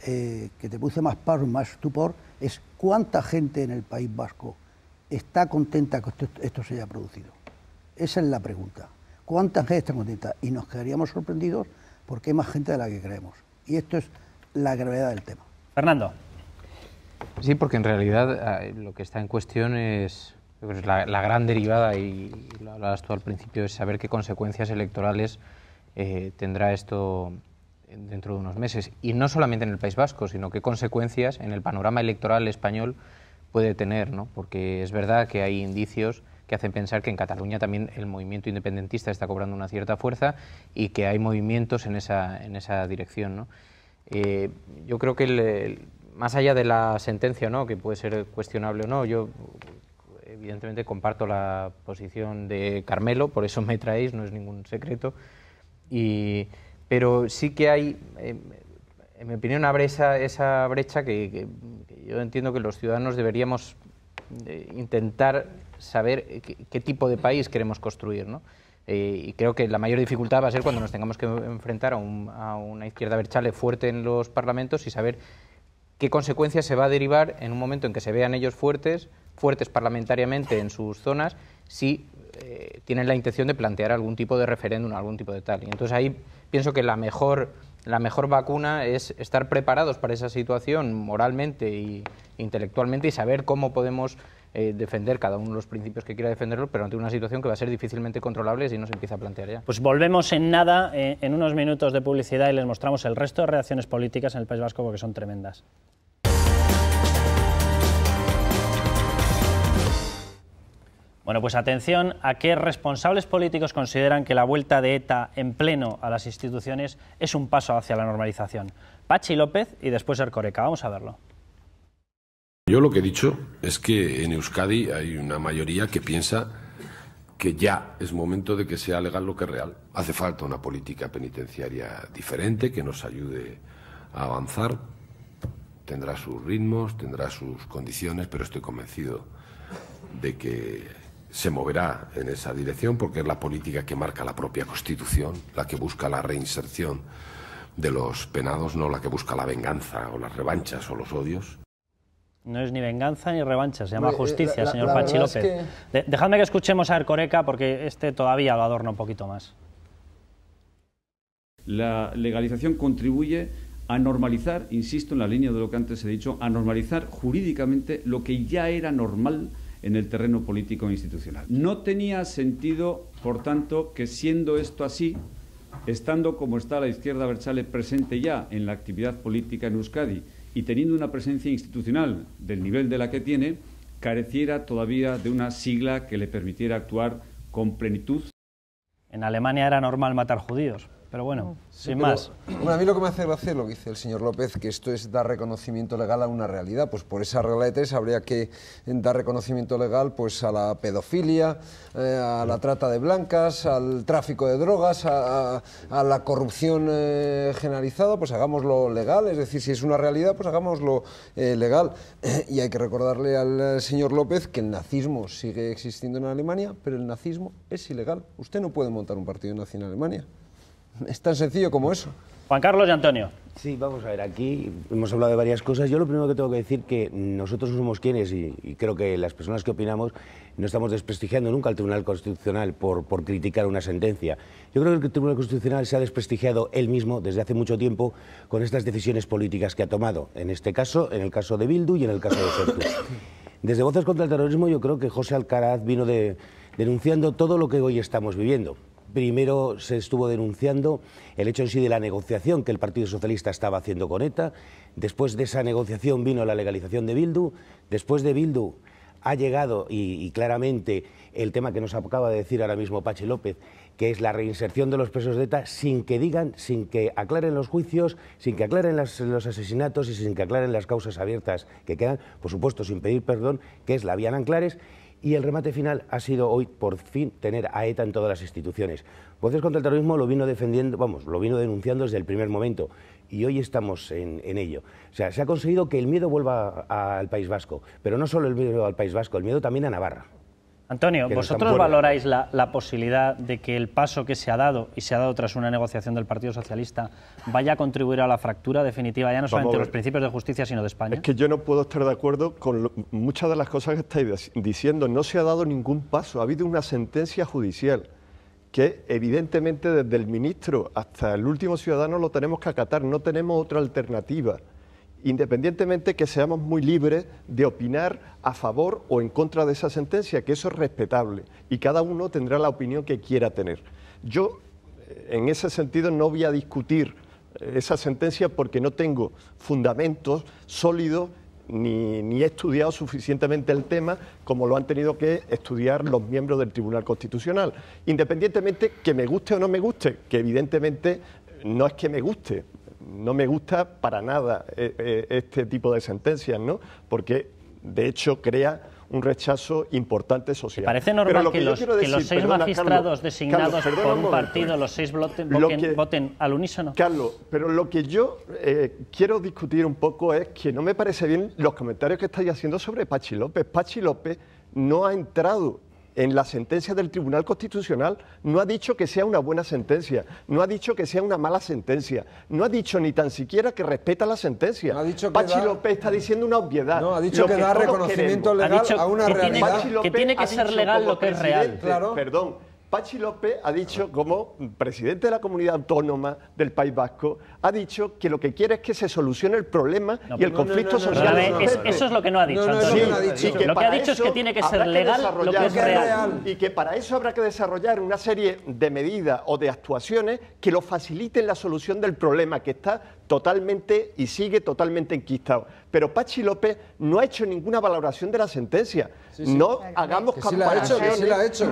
que te puse más paro, más estupor, es cuánta gente en el País Vasco está contenta que esto se haya producido. Esa es la pregunta. ¿Cuánta gente está contenta? Y nos quedaríamos sorprendidos porque hay más gente de la que creemos. Y esto es la gravedad del tema. Fernando. Sí, porque en realidad lo que está en cuestión es la gran derivada, y lo hablabas tú al principio, es saber qué consecuencias electorales tendrá esto dentro de unos meses. Y no solamente en el País Vasco, sino qué consecuencias en el panorama electoral español puede tener, ¿no? Porque es verdad que hay indicios que hacen pensar que en Cataluña también el movimiento independentista está cobrando una cierta fuerza y que hay movimientos en esa dirección, ¿no? Yo creo que más allá de la sentencia, ¿no?, que puede ser cuestionable o no, yo evidentemente comparto la posición de Carmelo, por eso me traéis, no es ningún secreto, pero sí que hay, en mi opinión, abre esa brecha que yo entiendo que los ciudadanos deberíamos intentar saber qué tipo de país queremos construir, ¿no? Y creo que la mayor dificultad va a ser cuando nos tengamos que enfrentar a una izquierda abertzale fuerte en los parlamentos y saber qué consecuencias se va a derivar en un momento en que se vean ellos fuertes parlamentariamente en sus zonas, si tienen la intención de plantear algún tipo de referéndum, algún tipo de tal. Y entonces ahí pienso que la mejor vacuna es estar preparados para esa situación moralmente e intelectualmente y saber cómo podemos defender cada uno de los principios que quiera defenderlo, pero ante una situación que va a ser difícilmente controlable si no se empieza a plantear ya. Pues volvemos en nada, en unos minutos de publicidad, y les mostramos el resto de reacciones políticas en el País Vasco, porque son tremendas. Bueno, pues atención a qué responsables políticos consideran que la vuelta de ETA en pleno a las instituciones es un paso hacia la normalización. Patxi López y después Erkoreka. Vamos a verlo. Yo lo que he dicho es que en Euskadi hay una mayoría que piensa que ya es momento de que sea legal lo que es real. Hace falta una política penitenciaria diferente que nos ayude a avanzar. Tendrá sus ritmos, tendrá sus condiciones, pero estoy convencido de que se moverá en esa dirección, porque es la política que marca la propia Constitución, la que busca la reinserción de los penados, no la que busca la venganza o las revanchas o los odios. No es ni venganza ni revancha, se llama justicia, señor Patxi López. Dejadme que escuchemos a Erkoreka, porque todavía lo adorna un poquito más. La legalización contribuye a normalizar, insisto en la línea de lo que antes he dicho, a normalizar jurídicamente lo que ya era normal en el terreno político e institucional. No tenía sentido, por tanto, que siendo esto así, estando como está la izquierda abertzale presente ya en la actividad política en Euskadi y teniendo una presencia institucional del nivel de la que tiene, careciera todavía de una sigla que le permitiera actuar con plenitud. En Alemania era normal matar judíos, Pero bueno, sin más. Bueno, a mí lo que me hace gracia es lo que dice el señor López, que esto es dar reconocimiento legal a una realidad. Pues por esa regla de tres habría que dar reconocimiento legal pues a la pedofilia, a la trata de blancas, al tráfico de drogas, a la corrupción generalizada, pues hagámoslo legal. Es decir, si es una realidad, pues hagámoslo legal. Y hay que recordarle al señor López que el nazismo sigue existiendo en Alemania, pero el nazismo es ilegal. Usted no puede montar un partido nazi en Alemania. Es tan sencillo como eso. Juan Carlos y Antonio. Sí, vamos a ver, aquí hemos hablado de varias cosas. Yo lo primero que tengo que decir que nosotros no somos quienes, y creo que las personas que opinamos no estamos desprestigiando nunca al Tribunal Constitucional por criticar una sentencia. Yo creo que el Tribunal Constitucional se ha desprestigiado él mismo desde hace mucho tiempo con estas decisiones políticas que ha tomado, en este caso, en el caso de Bildu y en el caso de Sortu. Desde Voces contra el Terrorismo yo creo que José Alcaraz vino denunciando todo lo que hoy estamos viviendo. Primero se estuvo denunciando el hecho en sí de la negociación que el Partido Socialista estaba haciendo con ETA. Después de esa negociación vino la legalización de Bildu. Después de Bildu ha llegado, y claramente, el tema que nos acaba de decir ahora mismo Patxi López, que es la reinserción de los presos de ETA sin que digan, sin que aclaren los juicios, sin que aclaren los asesinatos y sin que aclaren las causas abiertas que quedan, por supuesto sin pedir perdón, que es la vía Nanclares. Y el remate final ha sido hoy, por fin, tener a ETA en todas las instituciones. Voces contra el Terrorismo lo vino defendiendo, lo vino denunciando desde el primer momento, y hoy estamos en ello. O sea, se ha conseguido que el miedo vuelva al País Vasco, pero no solo el miedo al País Vasco, el miedo también a Navarra. Antonio, ¿vosotros valoráis la posibilidad de que el paso que se ha dado, y se ha dado tras una negociación del Partido Socialista, vaya a contribuir a la fractura definitiva, ya no solamente de los principios de justicia, sino de España? Es que yo no puedo estar de acuerdo con muchas de las cosas que estáis diciendo. No se ha dado ningún paso, ha habido una sentencia judicial que evidentemente desde el ministro hasta el último ciudadano lo tenemos que acatar, no tenemos otra alternativa. Independientemente que seamos muy libres de opinar a favor o en contra de esa sentencia, que eso es respetable y cada uno tendrá la opinión que quiera tener. Yo, en ese sentido, no voy a discutir esa sentencia porque no tengo fundamentos sólidos ni he estudiado suficientemente el tema como lo han tenido que estudiar los miembros del Tribunal Constitucional. Independientemente que me guste o no me guste, que evidentemente no es que me guste. No me gusta para nada este tipo de sentencias, ¿no? Porque, de hecho, crea un rechazo importante social. ¿Parece normal que los 6 magistrados designados por un partido, los 6 voten al unísono? Carlos, pero lo que yo quiero discutir un poco es que no me parece bien los comentarios que estáis haciendo sobre Patxi López. Patxi López no ha entrado en la sentencia del Tribunal Constitucional, no ha dicho que sea una buena sentencia, no ha dicho que sea una mala sentencia, no ha dicho ni tan siquiera que respeta la sentencia. No Patxi López está diciendo una obviedad. No, ha dicho que da reconocimiento legal a una realidad. Que tiene que ser legal lo que es real. Claro. Perdón. Patxi López ha dicho, como presidente de la comunidad autónoma del País Vasco, ha dicho que lo que quiere es que se solucione el problema y el conflicto social. Eso es lo que no ha dicho, Antonio. Lo que ha dicho es que tiene que ser legal lo que es real. Y que para eso habrá que desarrollar una serie de medidas o de actuaciones que lo faciliten la solución del problema, que está totalmente y sigue totalmente enquistado. Pero Patxi López no ha hecho ninguna valoración de la sentencia. No hagamos comparaciones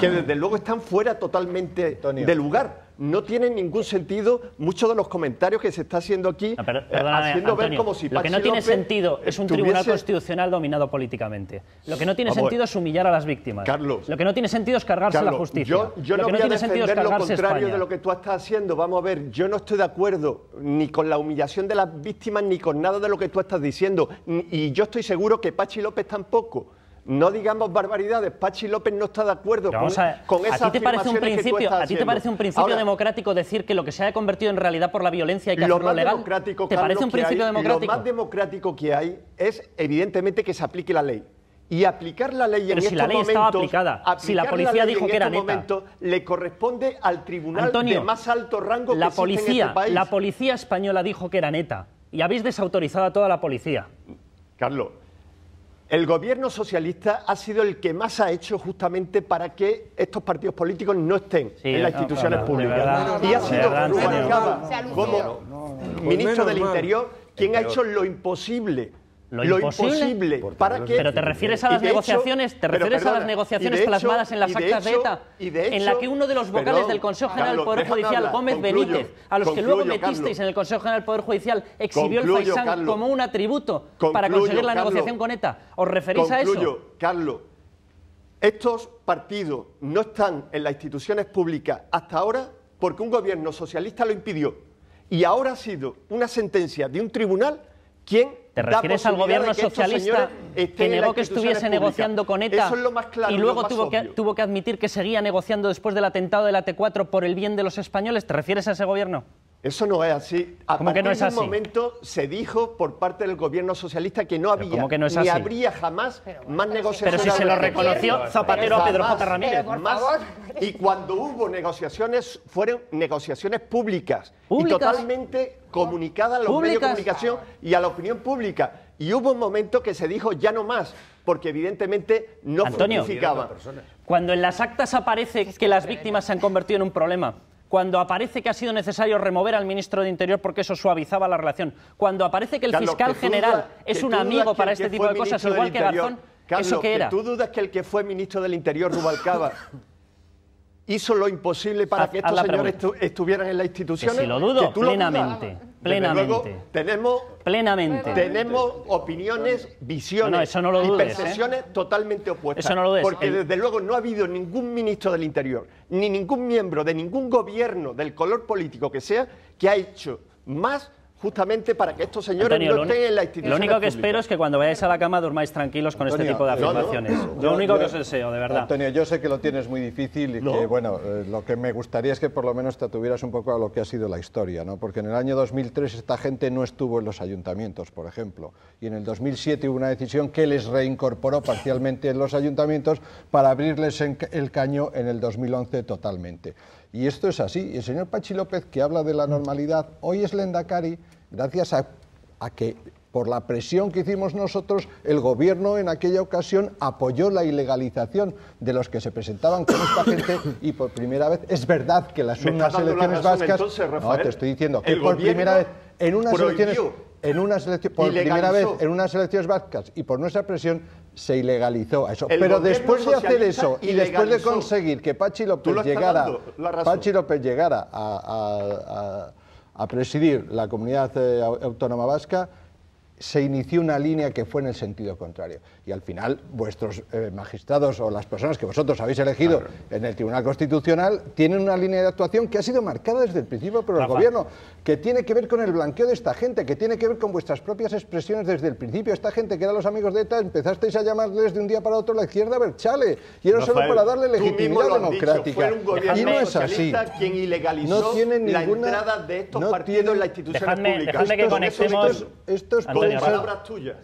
que desde luego están fuera totalmente de lugar. No tienen ningún sentido muchos de los comentarios que se está haciendo aquí, haciendo ver como si Patxi Lo que no tiene sentido es un tribunal constitucional dominado políticamente. Lo que no tiene sentido es humillar a las víctimas. Carlos, lo que no tiene sentido es cargarse la justicia. Yo no voy a defender lo contrario de lo que tú estás haciendo. Vamos a ver, yo no estoy de acuerdo ni con la humillación de las víctimas ni con nada de lo que tú estás diciendo. Y yo estoy seguro que Patxi López tampoco. No digamos barbaridades, Patxi López no está de acuerdo con esas afirmaciones que tú estás haciendo. ¿A ti te parece un principio democrático decir que lo que se ha convertido en realidad por la violencia hay que hacerlo legal? ¿Te parece un principio democrático? Lo más democrático que hay es, evidentemente, que se aplique la ley. Y aplicar la ley en estos momentos... Pero si la ley estaba aplicada, si la policía dijo que era neta. Le corresponde al tribunal de más alto rango que existe en este país. La policía española dijo que era neta. Y habéis desautorizado a toda la policía. Carlos, el gobierno socialista ha sido el que más ha hecho justamente para que estos partidos políticos no estén en las instituciones públicas. Y ha sido Rubalcaba, como ministro del Interior, quien ha hecho lo imposible Lo imposible. Para que... Pero te refieres a las negociaciones, plasmadas en las actas de ETA, en la que uno de los vocales del Consejo General del Poder Judicial, Gómez Benítez, a los que luego metisteis en el Consejo General del Poder Judicial, exhibió el faisán como un atributo para conseguir la negociación con ETA. ¿Os referís a eso? Carlos, estos partidos no están en las instituciones públicas hasta ahora porque un gobierno socialista lo impidió. Y ahora ha sido una sentencia de un tribunal quien... ¿Te refieres al gobierno socialista que negó que estuviese negociando con ETA y luego tuvo que admitir que seguía negociando después del atentado de la T4 por el bien de los españoles? ¿Te refieres a ese gobierno? Eso no es así. ¿Cómo que no es así? En un momento se dijo por parte del gobierno socialista que no había ni habría jamás más negociaciones. Pero si se lo reconoció Zapatero a Pedro J. Ramírez. Y cuando hubo negociaciones, fueron negociaciones públicas. Y totalmente comunicadas a los medios de comunicación y a la opinión pública. Y hubo un momento que se dijo ya no más, porque evidentemente no fructificaba. Cuando en las actas aparece que las víctimas se han convertido en un problema, cuando aparece que ha sido necesario remover al ministro de Interior porque eso suavizaba la relación, cuando aparece que el fiscal general es un amigo para este tipo de cosas, igual que Garzón, ¿eso qué era? ¿Tú dudas que el que fue ministro del Interior, Rubalcaba, hizo lo imposible para que estos señores estuvieran en las instituciones? Que si lo dudo, plenamente. Luego, tenemos opiniones, visiones y percepciones totalmente opuestas. Eso no lo dudes. Porque desde luego no ha habido ningún ministro del Interior, ni ningún miembro de ningún gobierno del color político que sea, que ha hecho más justamente para que estos señores no estén en la institución. Lo único que espero es que cuando vayáis a la cama durmáis tranquilos con este tipo de afirmaciones. Lo único que os deseo, de verdad. Antonio, yo sé que lo tienes muy difícil y que, bueno, lo que me gustaría es que por lo menos te atuvieras un poco a lo que ha sido la historia, ¿no? Porque en el año 2003 esta gente no estuvo en los ayuntamientos, por ejemplo, y en el 2007 hubo una decisión que les reincorporó parcialmente en los ayuntamientos para abrirles el caño en el 2011 totalmente. Y esto es así. Y el señor Pachi López, que habla de la normalidad, hoy es Lehendakari gracias a que, por la presión que hicimos nosotros, el gobierno en aquella ocasión apoyó la ilegalización de los que se presentaban con esta gente y por primera vez, es verdad que las unas elecciones vascas... Entonces, Rafael, no, te estoy diciendo que por primera vez en unas elecciones... por primera vez en unas elecciones vascas y por nuestra presión se ilegalizó eso. Pero después de hacer eso y después de conseguir que Pachi López llegara a presidir la comunidad autónoma vasca, se inició una línea que fue en el sentido contrario. Y al final, vuestros magistrados o las personas que vosotros habéis elegido en el Tribunal Constitucional tienen una línea de actuación que ha sido marcada desde el principio por el gobierno, que tiene que ver con el blanqueo de esta gente, que tiene que ver con vuestras propias expresiones desde el principio. Esta gente que eran los amigos de ETA, empezasteis a llamarles de un día para otro la izquierda Berchale, y era solo para darle legitimidad democrática. Y no es así. Quien ilegalizó no tiene ninguna entrada de estos partidos en las instituciones públicas. Dejadme que conectemos... Estos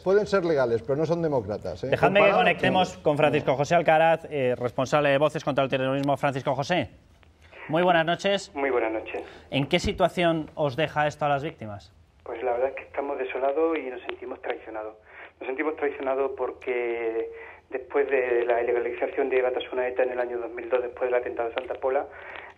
pueden ser legales, pero no son demócratas. Dejadme que conectemos con Francisco José Alcaraz, responsable de Voces contra el Terrorismo. Francisco José, muy buenas noches. Muy buenas noches. ¿En qué situación os deja esto a las víctimas? Pues la verdad es que estamos desolados y nos sentimos traicionados. Nos sentimos traicionados porque después de la ilegalización de Batasuna ETA en el año 2002, después del atentado de Santa Pola,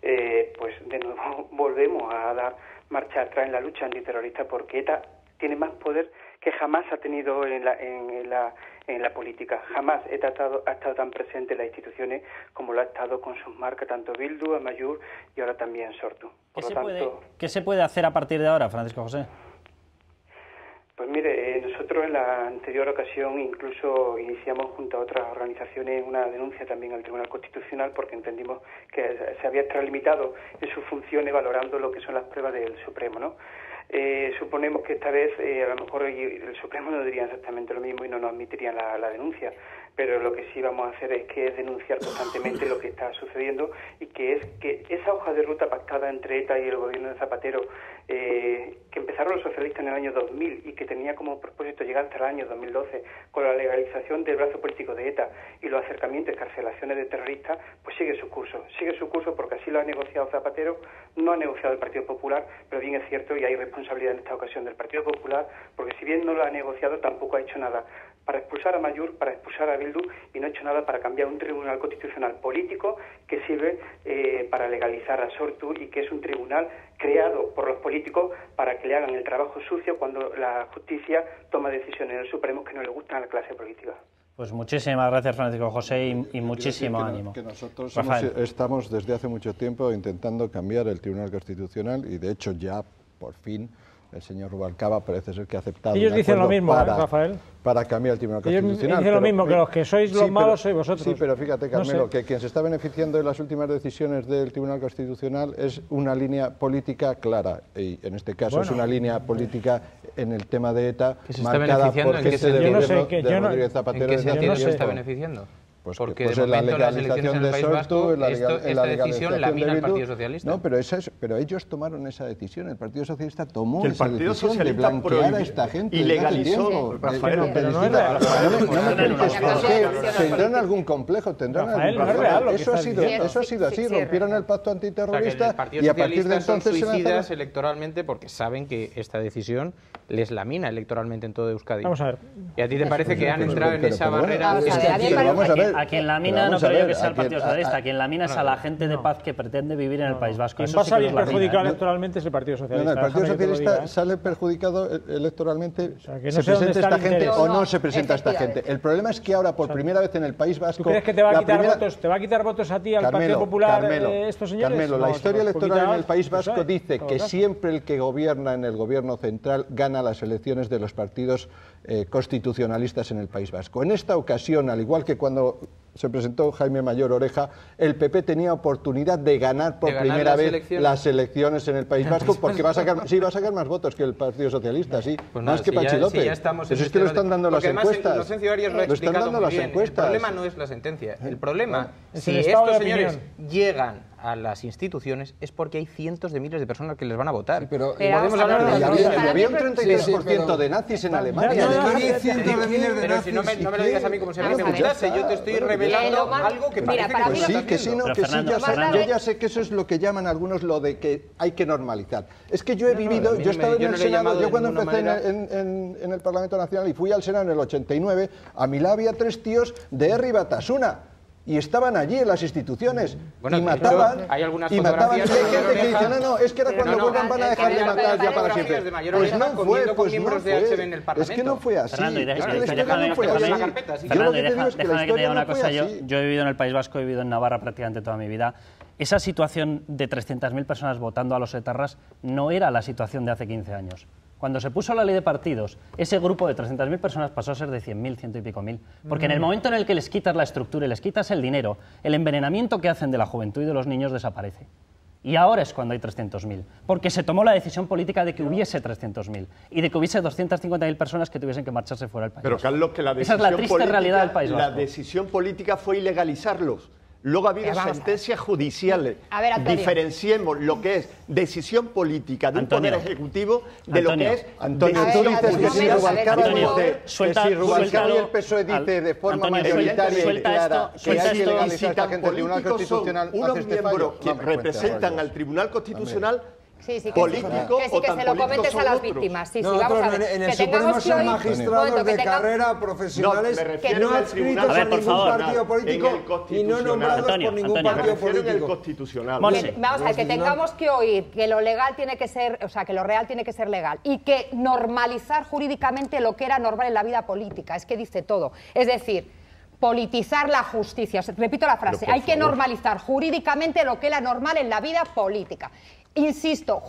pues de nuevo volvemos a dar marcha atrás en la lucha antiterrorista, porque ETA tiene más poder que jamás ha tenido en la política. Jamás ETA ha estado tan presente en las instituciones como lo ha estado con sus marcas, tanto Bildu, Amaiur y ahora también Sortu. ¿Qué se puede hacer a partir de ahora, Francisco José? Pues mire, nosotros en la anterior ocasión incluso iniciamos junto a otras organizaciones una denuncia también al Tribunal Constitucional porque entendimos que se había extralimitado en sus funciones valorando lo que son las pruebas del Supremo, ¿no? Suponemos que esta vez a lo mejor el Supremo no diría exactamente lo mismo y no nos admitirían la denuncia, pero lo que sí vamos a hacer es denunciar constantemente lo que está sucediendo y que es que esa hoja de ruta pactada entre ETA y el gobierno de Zapatero, que empezaron los socialistas en el año 2000 y que tenía como propósito llegar hasta el año 2012 con la legalización del brazo político de ETA y los acercamientos y escarcelaciones de terroristas, pues sigue su curso porque así lo ha negociado Zapatero, no ha negociado el Partido Popular, pero bien es cierto y hay responsabilidad en esta ocasión del Partido Popular, porque si bien no lo ha negociado tampoco ha hecho nada para expulsar a Amaiur, para expulsar a Bildu, y no ha hecho nada para cambiar un tribunal constitucional político que sirve para legalizar a Sortu y que es un tribunal creado por los políticos para que le hagan el trabajo sucio cuando la justicia toma decisiones en el Supremo que no le gustan a la clase política. Pues muchísimas gracias, Francisco José, y muchísimo ánimo. Que nosotros Rafael. estamos desde hace mucho tiempo intentando cambiar el Tribunal Constitucional y de hecho ya por fin el señor Rubalcaba parece ser que ha aceptado. Ellos dicen lo mismo, Rafael. Para cambiar el Tribunal Constitucional. Ellos dicen lo mismo, que los que sois los malos sois vosotros. Sí, pero fíjate, Carmelo, No sé. que quien se está beneficiando de las últimas decisiones del Tribunal Constitucional es una línea política clara, y en este caso es una línea política en el tema de ETA, ¿Que se está marcada beneficiando? por ¿En qué gente del sentido? gobierno de Rodríguez Zapatero. ¿En qué desde hace sentido se tiempo. está beneficiando? Porque de en la momento las elecciones legalización en el de País Sortu, Vasco, en la esta decisión la mina el Partido Socialista. No, pero ellos tomaron esa decisión. El Partido Socialista tomó Que el esa Partido decisión de Socialista blanquear a esta gente. y legalizó, Rafael. Pero no es real. Tendrán algún complejo, tendrán algún complejo. Eso ha sido así. Rompieron el pacto antiterrorista y a partir de entonces son suicidas electoralmente porque saben que esta decisión les lamina electoralmente en todo Euskadi. Vamos a ver. ¿Y a ti te parece que han entrado en esa barrera? A quien la mina no creo yo que sea el Partido Socialista, a quien la mina es a la gente de paz que pretende vivir en el País Vasco. Quien va a salir perjudicado electoralmente es el Partido Socialista. El Partido Socialista sale perjudicado electoralmente, que se presenta esta gente o no se presenta esta gente. El problema es que ahora, por primera vez en el País Vasco... ¿Tú crees que te va a quitar votos? ¿Te va a quitar votos a ti, al Partido Popular, estos señores? Carmelo, la historia electoral en el País Vasco dice que siempre el que gobierna en el gobierno central gana las elecciones de los partidos constitucionalistas en el País Vasco. En esta ocasión, al igual que cuando se presentó Jaime Mayor Oreja, el PP tenía oportunidad de ganar por primera vez las elecciones en el País Vasco, porque va a sacar más votos que el Partido Socialista, sí, Pues más que Pachi López. Eso es que lo están dando las encuestas. Inocencio Arias lo ha explicado muy bien. El problema no es la sentencia. El problema, si estos señores llegan a las instituciones, es porque hay cientos de miles de personas que les van a votar. Pero podemos hablar de había un 33% de nazis en Alemania. Pero si no me lo digas a mí como si a mí me gustase, yo te estoy revelando algo que parece que sí, yo ya sé que eso es lo que llaman algunos lo de que hay que normalizar. Es que yo he vivido, yo he estado en el Senado, yo cuando empecé en el Parlamento Nacional y fui al Senado en el 89, a mi lado había 3 tíos de Herri Batasuna. Y estaban allí en las instituciones y mataban. Hay algunas y mataban. Y hay fotografías gente que dice, no, es que ahora cuando vuelvan van a dejar de matar ya para siempre. Pues no fue, es que no fue así. Fernando, déjame que te diga una cosa. Yo he vivido en el País Vasco, he vivido en Navarra prácticamente toda mi vida. Esa situación de 300.000 personas votando a los etarras no era la situación de hace 15 años. Cuando se puso la ley de partidos, ese grupo de 300.000 personas pasó a ser de 100.000, ciento y pico mil. Porque en el momento en el que les quitas la estructura y les quitas el dinero, el envenenamiento que hacen de la juventud y de los niños desaparece. Y ahora es cuando hay 300.000, porque se tomó la decisión política de que hubiese 300.000 y de que hubiese 250.000 personas que tuviesen que marcharse fuera del país. Pero Carlos, que la esa es la triste realidad del País Vasco. La decisión política fue ilegalizarlos. Luego ha habido sentencias judiciales. Diferenciemos lo que es decisión política de un poder ejecutivo de lo que es decisión judicial. Si Rubalcaba y el PSOE dice de forma mayoritaria y clara que hay que legalizar a esta gente del Tribunal Constitucional, unos miembros que representan al Tribunal Constitucional político o tan que se lo comentes a las víctimas. Vamos a ver. En el Supremo son magistrados de carrera profesionales no adscritos a ningún partido político y no nombrados por ningún partido político. Vamos a ver, que tengamos que oír que lo legal tiene que ser, o sea, que lo real tiene que ser legal y que normalizar jurídicamente lo que era normal en la vida política. Es que dice todo. Es decir, politizar la justicia. Repito la frase, hay que normalizar jurídicamente lo que era normal en la vida política. Insisto,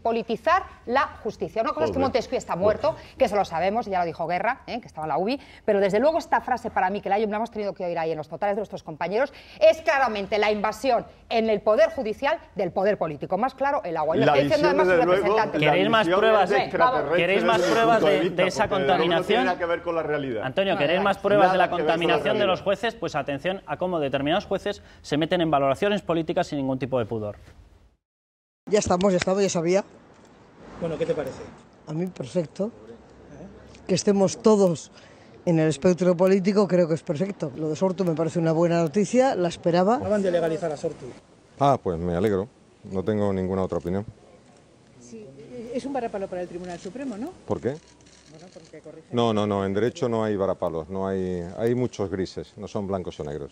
politizar la justicia. Una cosa es que Montesquieu está muerto, que eso lo sabemos, ya lo dijo Guerra, que estaba en la UBI, pero desde luego esta frase para mí, que la hemos tenido que oír ahí en los totales de nuestros compañeros, es claramente la invasión en el poder judicial del poder político. Más claro, el agua. Y lo está diciendo además su representante. ¿Queréis más pruebas de esa contaminación? No tiene que ver con la realidad. Antonio, ¿queréis más pruebas de la contaminación de los jueces? Pues atención a cómo determinados jueces se meten en valoraciones políticas sin ningún tipo de pudor. Ya estamos, ya sabía. Bueno, ¿qué te parece? A mí perfecto. Que estemos todos en el espectro político creo que es perfecto. Lo de Sortu me parece una buena noticia, la esperaba. Acaban de legalizar a Sortu. Pues me alegro, no tengo ninguna otra opinión. Sí, es un varapalo para el Tribunal Supremo, ¿no? ¿Por qué? No, en derecho no hay varapalos, hay muchos grises, no son blancos o negros.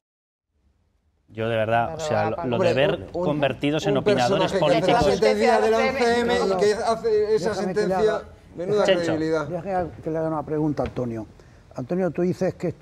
Yo de verdad, o sea, lo de ver convertidos en opinadores políticos. La sentencia de la 11M y que hace esa sentencia, menuda credibilidad. Déjame que le haga una pregunta a Antonio. Antonio, tú dices que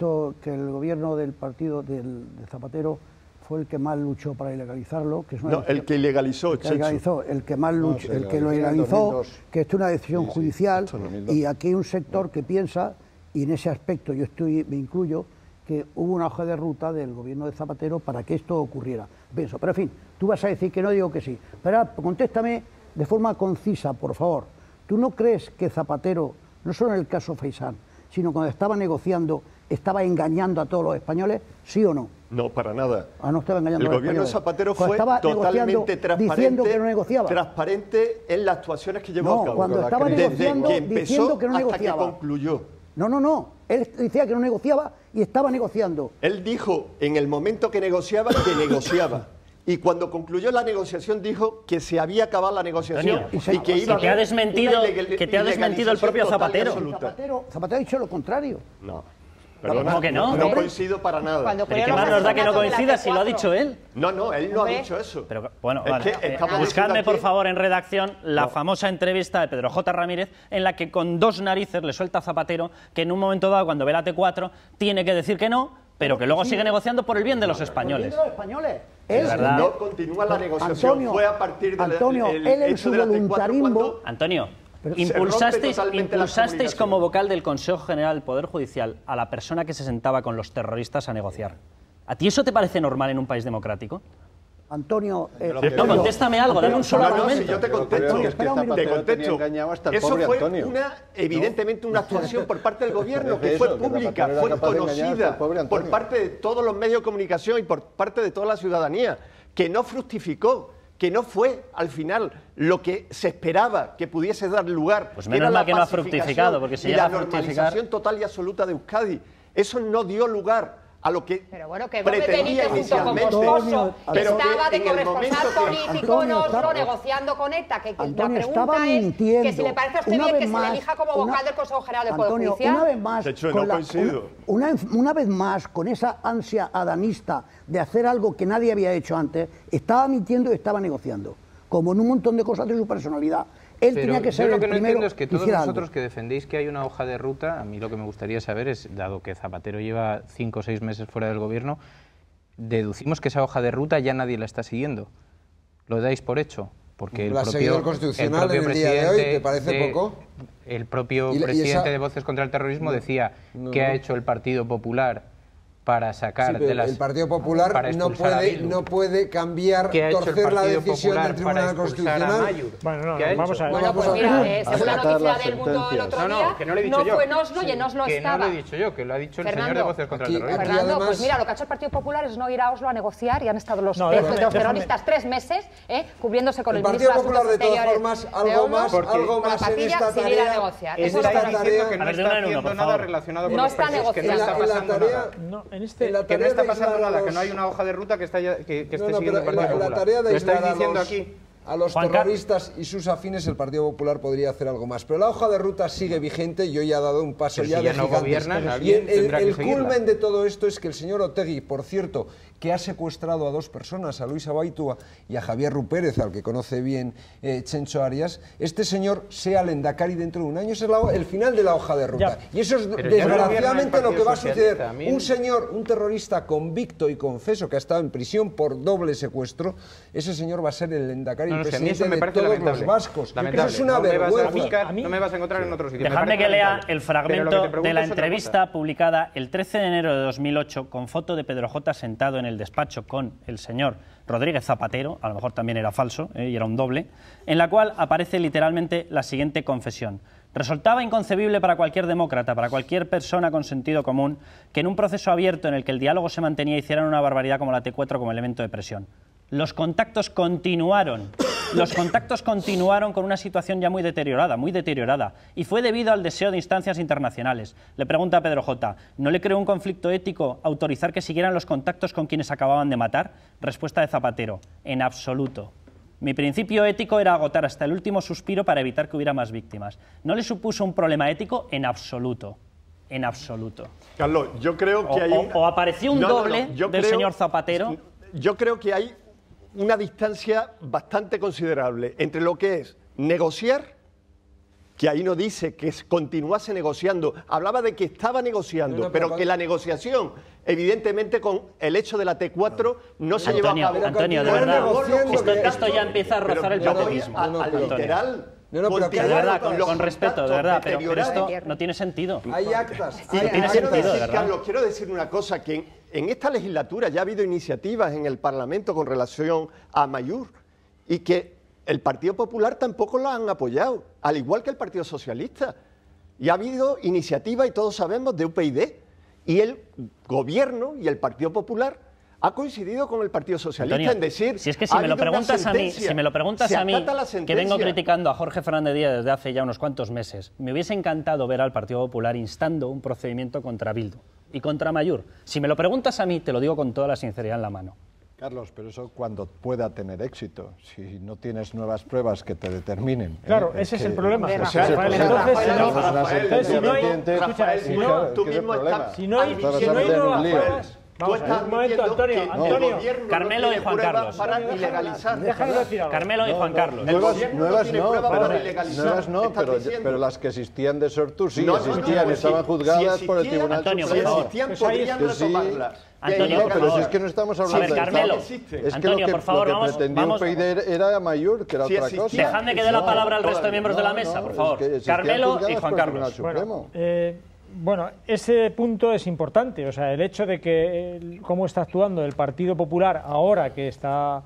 el gobierno del partido de Zapatero fue el que más luchó para ilegalizarlo. Que es una el que ilegalizó, el que más luchó, el que lo ilegalizó, que esto es una decisión judicial, y aquí hay un sector que piensa, y en ese aspecto me incluyo, que hubo una hoja de ruta del gobierno de Zapatero para que esto ocurriera. Pienso, pero en fin, tú vas a decir que no, digo que sí. Pero ahora, contéstame de forma concisa, por favor. ¿Tú no crees que Zapatero, no solo en el caso Feiján, sino cuando estaba negociando, estaba engañando a todos los españoles, sí o no? No, para nada. No estaba engañando el a los gobierno de Zapatero fue totalmente transparente en las actuaciones que llevó a cabo. Cuando estaba negociando, desde que empezó diciendo que no hasta negociaba. que concluyó. No. Él decía que no negociaba y estaba negociando. Él dijo en el momento que negociaba que negociaba. Y cuando concluyó la negociación dijo que se había acabado la negociación y que iba a te ha desmentido el propio Zapatero. Zapatero ha dicho lo contrario. No. Perdona, ¿cómo que no? No coincido para nada. ¿Pero qué más nos da que no coincida si lo ha dicho él? No, él no ha dicho eso. Pero bueno, buscadme por favor en redacción la famosa entrevista de Pedro J. Ramírez en la que con dos narices le suelta a Zapatero que en un momento dado, cuando ve la T4, tiene que decir que no, pero que luego sigue negociando por el bien de los españoles. Por el bien de los españoles. No continúa la negociación. Fue a partir del hecho de la T4 Antonio, impulsasteis como vocal del Consejo General del Poder Judicial a la persona que se sentaba con los terroristas a negociar. ¿A ti eso te parece normal en un país democrático? Antonio... no, contéstame algo, dame un solo argumento. Si yo te contesto. Eso fue evidentemente una actuación por parte del gobierno que fue pública, fue conocida por parte de todos los medios de comunicación y por parte de toda la ciudadanía, que no fructificó, que no fue al final lo que se esperaba que pudiese dar lugar. Pues menos mal que no ha fructificado, porque si llega a fructificar... la normalización total y absoluta de Euskadi. Eso no dio lugar a lo que pretendía inicialmente. Pero estaba de corresponsal político, no solo negociando con ETA, que la pregunta es que si le parece a usted bien que se le elija como vocal del Consejo General del Poder Judicial. Una vez más, con esa ansia adanista de hacer algo que nadie había hecho antes, estaba mintiendo y estaba negociando, como en un montón de cosas de su personalidad. Él tenía que ser yo lo que el no primero entiendo es que todos vosotros que defendéis que hay una hoja de ruta, a mí lo que me gustaría saber es, dado que Zapatero lleva 5 o 6 meses fuera del gobierno, deducimos que esa hoja de ruta ya nadie la está siguiendo. ¿Lo dais por hecho? Porque ¿La ha seguido el Constitucional en el día de hoy? ¿Te parece poco? El propio presidente de Voces contra el Terrorismo decía que ha hecho el Partido Popular para sacar de las... El Partido Popular no puede cambiar, torcer la decisión del Tribunal Constitucional. Bueno, vamos a ver. Bueno, pues mira, según la noticia del Mundo el otro día, que no le he dicho yo. No fue en Oslo y en Oslo que estaba. no lo he dicho yo, que lo ha dicho el señor de Voces contra el Terrorismo. Fernando, pues mira, lo que ha hecho el Partido Popular es no ir a Oslo a negociar y han estado los terroristas 3 meses cubriéndose con el ministro de Asuntos Exteriores. El Partido Popular, de todas formas, algo más en esta tarea. Está diciendo que no está haciendo nada relacionado con los presos, que no está pasando nada. Que no está pasando nada, que no hay una hoja de ruta que esté siguiendo el Partido Popular. La tarea de lo estáis diciendo aquí. A los terroristas y sus afines el Partido Popular podría hacer algo más, pero la hoja de ruta sigue vigente y hoy ha dado un paso pero ya si de no gigantes. Y el culmen de todo esto es que el señor Otegi, por cierto, que ha secuestrado a 2 personas, a Luis Abaitua y a Javier Rupérez, al que conoce bien Chencho Arias, este señor sea Lehendakari dentro de un año. Ese es el final de la hoja de ruta. Y eso es desgraciadamente lo que va a suceder. Un terrorista convicto y confeso que ha estado en prisión por doble secuestro, ese señor va a ser el Lehendakari. Presidente de todos los vascos. Eso es una vergüenza. No me vas a encontrar en otro sitio. Dejadme que lea el fragmento de la entrevista publicada el 13 de enero de 2008 con foto de Pedro J. sentado en el despacho con el señor Rodríguez Zapatero, a lo mejor también era falso y era un doble, en la cual aparece literalmente la siguiente confesión. Resultaba inconcebible para cualquier demócrata, para cualquier persona con sentido común, que en un proceso abierto en el que el diálogo se mantenía hicieran una barbaridad como la T4 como elemento de presión. Los contactos continuaron con una situación ya muy deteriorada, y fue debido al deseo de instancias internacionales. Le pregunta a Pedro J., ¿no le creó un conflicto ético autorizar que siguieran los contactos con quienes acababan de matar? Respuesta de Zapatero, en absoluto. Mi principio ético era agotar hasta el último suspiro para evitar que hubiera más víctimas. No le supuso un problema ético en absoluto. En absoluto. Carlos, yo creo que o apareció un doble del señor Zapatero. Yo creo que hay una distancia bastante considerable entre lo que es negociar, que ahí no dice que continuase negociando, hablaba de que estaba negociando, pero que la negociación, evidentemente con el hecho de la T4 no se llevó a cabo. Antonio, de verdad, esto ya empieza a rozar el populismo. Literal. De verdad, con respeto, de verdad, pero esto no tiene sentido. Hay actas. No tiene sentido, de verdad. Carlos, quiero decir una cosa, que en esta legislatura ya ha habido iniciativas en el Parlamento con relación a Mayur y que el Partido Popular tampoco lo han apoyado, al igual que el Partido Socialista. Y ha habido iniciativas, y todos sabemos, de UPyD. Y el Gobierno y el Partido Popular ha coincidido con el Partido Socialista, Antonio, en decir... Si es que si me lo preguntas a mí, que vengo criticando a Jorge Fernández Díaz desde hace ya unos cuantos meses, me hubiese encantado ver al Partido Popular instando un procedimiento contra Bildu y contra Mayur. Si me lo preguntas a mí, te lo digo con toda la sinceridad en la mano. Carlos, pero eso cuando pueda tener éxito, si no tienes nuevas pruebas que te determinen. Claro, ese es el problema. Si no hay nuevas pruebas... Vamos, un momento, Antonio. Carmelo y Juan Carlos. Déjame decir algo. Carmelo y Juan Carlos. Nuevas no, pero las que existían de Sortu sí existían, estaban juzgadas por el Tribunal Supremo. Si existían, podrían retomarlas. Antonio, no, pero si es que no estamos hablando de Carmelo, es Antonio, que por favor, lo que pretendía UPyD era Mayur, que era otra cosa. Dejadme que dé la palabra al resto de miembros de la mesa, por favor. Carmelo y Juan Carlos. Bueno, ese punto es importante, o sea, el hecho de que cómo está actuando el Partido Popular ahora que está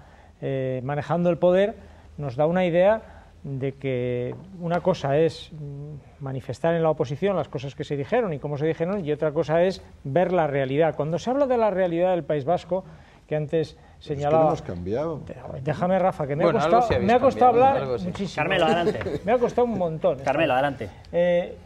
manejando el poder nos da una idea de que una cosa es manifestar en la oposición las cosas que se dijeron y cómo se dijeron, y otra cosa es ver la realidad. Cuando se habla de la realidad del País Vasco, que antes señalaba... Es que no hemos cambiado. Déjame, Rafa, que me ha costado hablar muchísimo. Carmelo, adelante. Me ha costado un montón. Carmelo, adelante.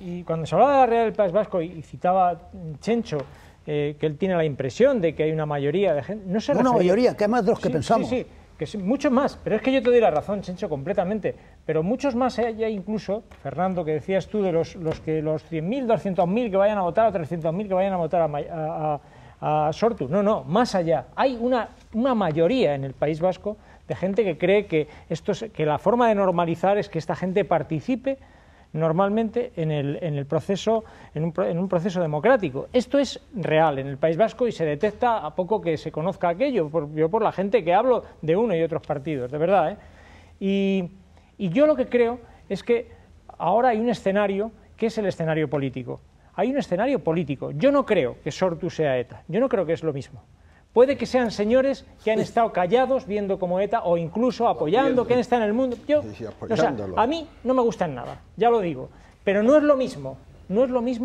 Y cuando se hablaba de la realidad del País Vasco y citaba Chencho, que él tiene la impresión de que hay una mayoría de gente... No se una mayoría, que hay más de los que pensamos. Sí, que sí, muchos más. Pero es que yo te doy la razón, Chencho, completamente. Pero muchos más hay incluso, Fernando, que decías tú, de los 100.000, 200.000 que vayan a votar o 300.000 que vayan a votar a Sortu. No, más allá. Hay una mayoría en el País Vasco de gente que cree que la forma de normalizar es que esta gente participe normalmente en el proceso, en un proceso democrático. Esto es real en el País Vasco y se detecta a poco que se conozca aquello, yo por la gente que hablo de uno y otros partidos, de verdad, ¿eh? Y yo lo que creo es que ahora hay un escenario que es el escenario político. Hay un escenario político. Yo no creo que Sortu sea ETA, yo no creo que es lo mismo. Puede que sean señores que han estado callados viendo como ETA o incluso apoyando, que han estado en el mundo. O sea, a mí no me gustan nada, ya lo digo, pero no es lo mismo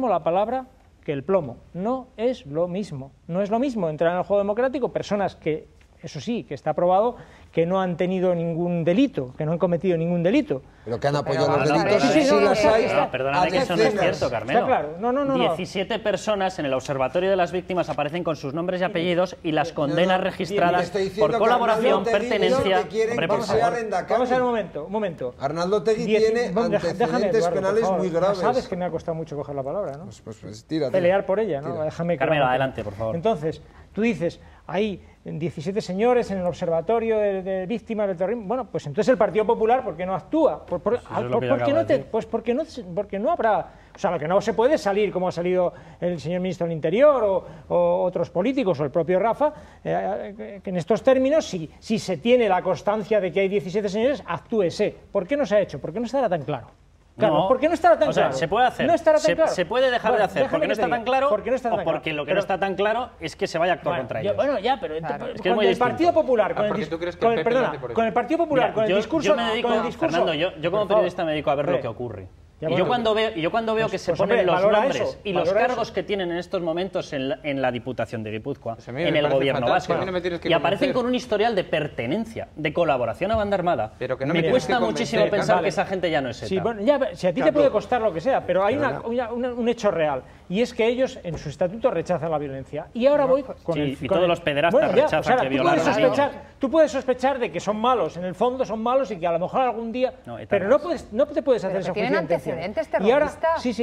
la palabra que el plomo, no es lo mismo entrar en el juego democrático personas que, eso sí, que está probado, que no han tenido ningún delito, que no han cometido ningún delito. Pero que han apoyado los delitos, sí las hay. Perdóname, que eso no es cierto, Carmelo. Está claro. No. 17 personas en el Observatorio de las Víctimas aparecen con sus nombres y apellidos y las condenas registradas por colaboración, pertenencia... Vamos a ver un momento. Arnaldo Otegi tiene antecedentes penales muy graves. Sabes que me ha costado mucho coger la palabra, ¿no? Pues tírate. Pelear por ella, ¿no? Déjame que Carmelo, adelante, por favor. Entonces, tú dices, hay 17 señores en el Observatorio de Víctimas del Terrorismo. Bueno, pues entonces el Partido Popular, ¿por qué no actúa? Porque no habrá... O sea, lo que no se puede salir, como ha salido el señor ministro del Interior o otros políticos o el propio Rafa, que en estos términos, si se tiene la constancia de que hay 17 señores, actúese. ¿Por qué no se ha hecho? ¿Por qué no estará tan claro? Claro, ¿por qué no estará tan claro? Se puede hacer. No estará tan claro. Se puede dejar de hacer porque no está tan claro, o porque lo que no está tan claro es que se vaya a actuar contra ellos. Bueno, ya, pero es que con el Partido Popular, con el Partido Popular, con el discurso... Fernando, yo como periodista me dedico a ver lo que ocurre. Y yo cuando veo que se ponen los nombres y los cargos que tienen en estos momentos en la Diputación de Guipúzcoa, en el gobierno vasco, y aparecen con un historial de pertenencia, de colaboración a banda armada, me cuesta muchísimo pensar que esa gente ya no es ETA. Sí, bueno, si a ti te puede costar lo que sea, pero hay un hecho real, y es que ellos en su estatuto rechazan la violencia. Y ahora voy con el... Y todos los pederastas rechazan que violar. Tú puedes sospechar de que son malos, en el fondo son malos y que a lo mejor algún día... Pero no te puedes hacer ese juicio de intención. Y ahora,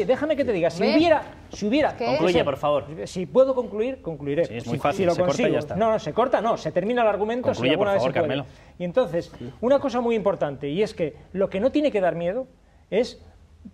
déjame que te diga, si hubiera... Concluye, por favor. Si puedo concluir, concluiré. Sí, es muy fácil, se corta y ya está. No, se corta, no, se termina el argumento. Concluye, por favor, Carmelo. Y entonces, una cosa muy importante, y es que lo que no tiene que dar miedo es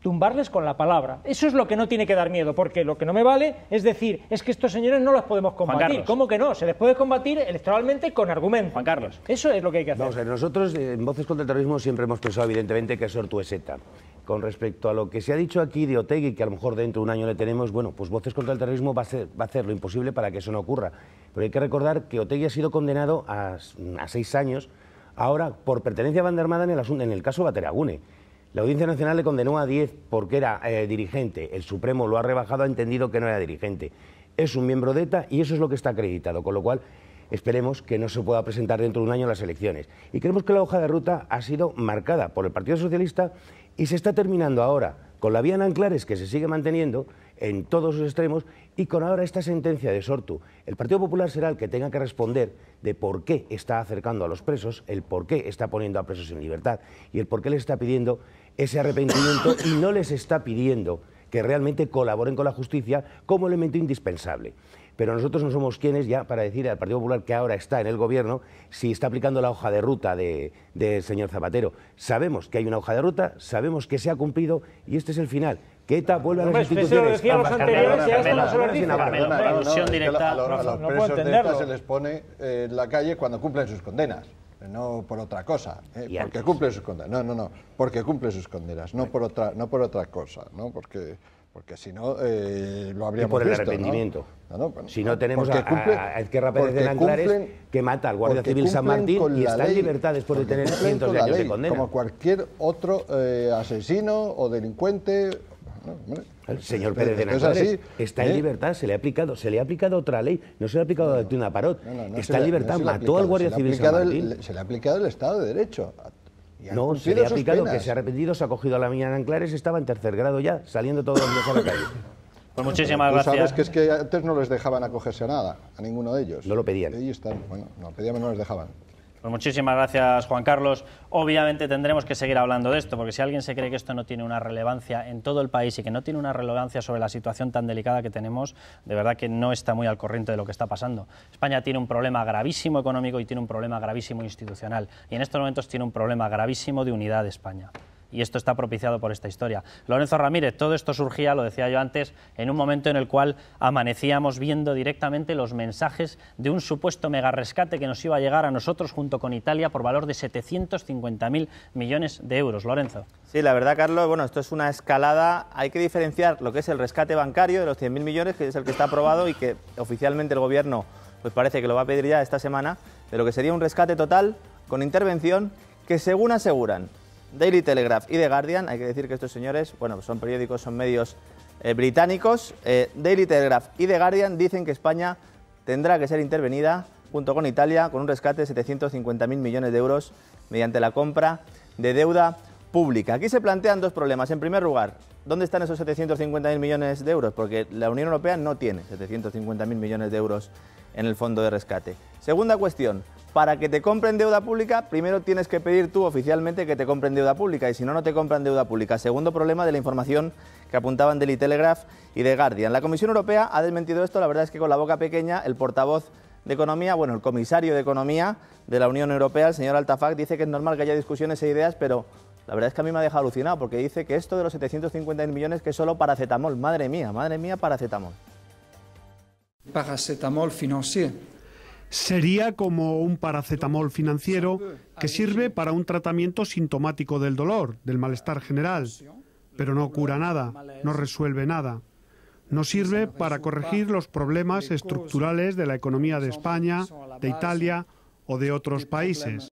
tumbarles con la palabra. Eso es lo que no tiene que dar miedo, porque lo que no me vale es decir, es que estos señores no los podemos combatir. ¿Cómo que no? Se les puede combatir electoralmente con argumentos. Juan Carlos. Eso es lo que hay que hacer. Vamos a ver, nosotros en Voces contra el Terrorismo siempre hemos pensado evidentemente que Sortu es ETA. Con respecto a lo que se ha dicho aquí de Otegi, que a lo mejor dentro de un año le tenemos, bueno, pues Voces contra el Terrorismo va a hacer lo imposible para que eso no ocurra. Pero hay que recordar que Otegi ha sido condenado a 6 años ahora por pertenencia a banda armada en el caso Bateragune. La Audiencia Nacional le condenó a 10 porque era dirigente. El Supremo lo ha rebajado, ha entendido que no era dirigente. Es un miembro de ETA y eso es lo que está acreditado, con lo cual esperemos que no se pueda presentar dentro de un año las elecciones. Y creemos que la hoja de ruta ha sido marcada por el Partido Socialista y se está terminando ahora con la vía en Anclares, que se sigue manteniendo en todos los extremos, y con ahora esta sentencia de Sortu. El Partido Popular será el que tenga que responder de por qué está acercando a los presos, el por qué está poniendo a presos en libertad y el por qué les está pidiendo ese arrepentimiento y no les está pidiendo que realmente colaboren con la justicia como elemento indispensable. Pero nosotros no somos quienes ya para decir al Partido Popular, que ahora está en el gobierno, si está aplicando la hoja de ruta del señor Zapatero. Sabemos que hay una hoja de ruta, sabemos que se ha cumplido y este es el final. Que ETA vuelve a las instituciones. A los presos de ETA se les pone en la calle cuando cumplen sus condenas. No por otra cosa, porque cumple sus condenas. No, porque cumple sus condenas, no por otra cosa, ¿no? Porque si no lo habríamos visto. Por el arrepentimiento. ¿no? Si no tenemos a Ezquerra Pérez de Anclares, que mata al Guardia Civil San Martín y está en libertad después de tener cientos de años de condena. Como cualquier otro asesino o delincuente. El señor Pérez de Anclares está en libertad, se le ha aplicado otra ley, no se le ha aplicado la doctrina Parot, está en libertad, mató al Guardia Civil San Martín. Se le ha aplicado el Estado de Derecho. No, se le ha aplicado que se ha arrepentido, se ha cogido a la niña en Anclares, estaba en 3er grado ya, saliendo todos los días a la calle. Pues muchísimas gracias. Sabes que antes no les dejaban acogerse a nada, a ninguno de ellos. No lo pedían. Ahí están, no pedían, no les dejaban. Pues muchísimas gracias, Juan Carlos. Obviamente tendremos que seguir hablando de esto, porque si alguien se cree que esto no tiene una relevancia en todo el país y que no tiene una relevancia sobre la situación tan delicada que tenemos, de verdad que no está muy al corriente de lo que está pasando. España tiene un problema gravísimo económico y tiene un problema gravísimo institucional. Y en estos momentos tiene un problema gravísimo de unidad de España. Y esto está propiciado por esta historia. Lorenzo Ramírez, todo esto surgía, lo decía yo antes, en un momento en el cual amanecíamos viendo directamente los mensajes de un supuesto megarescate que nos iba a llegar a nosotros junto con Italia por valor de 750.000 millones de euros. Lorenzo. Sí, la verdad, Carlos, bueno, esto es una escalada. Hay que diferenciar lo que es el rescate bancario de los 100.000 millones, que es el que está aprobado y que oficialmente el Gobierno pues parece que lo va a pedir ya esta semana, de lo que sería un rescate total con intervención que, según aseguran Daily Telegraph y The Guardian, hay que decir que estos señores, bueno, pues son periódicos, son medios británicos, Daily Telegraph y The Guardian dicen que España tendrá que ser intervenida junto con Italia con un rescate de 750.000 millones de euros mediante la compra de deuda pública. Aquí se plantean dos problemas. En primer lugar, ¿dónde están esos 750.000 millones de euros? Porque la Unión Europea no tiene 750.000 millones de euros en el fondo de rescate. Segunda cuestión. Para que te compren deuda pública, primero tienes que pedir tú oficialmente que te compren deuda pública y si no, no te compran deuda pública. Segundo problema de la información que apuntaban Daily Telegraph y The Guardian. La Comisión Europea ha desmentido esto, la verdad es que con la boca pequeña. El portavoz de Economía, bueno, el comisario de Economía de la Unión Europea, el señor Altafag, dice que es normal que haya discusiones e ideas, pero la verdad es que a mí me ha dejado alucinado porque dice que esto de los 750.000 millones que es solo paracetamol. Madre mía, paracetamol. Paracetamol financiero. Sería como un paracetamol financiero que sirve para un tratamiento sintomático del dolor, del malestar general, pero no cura nada, no resuelve nada. No sirve para corregir los problemas estructurales de la economía de España, de Italia o de otros países.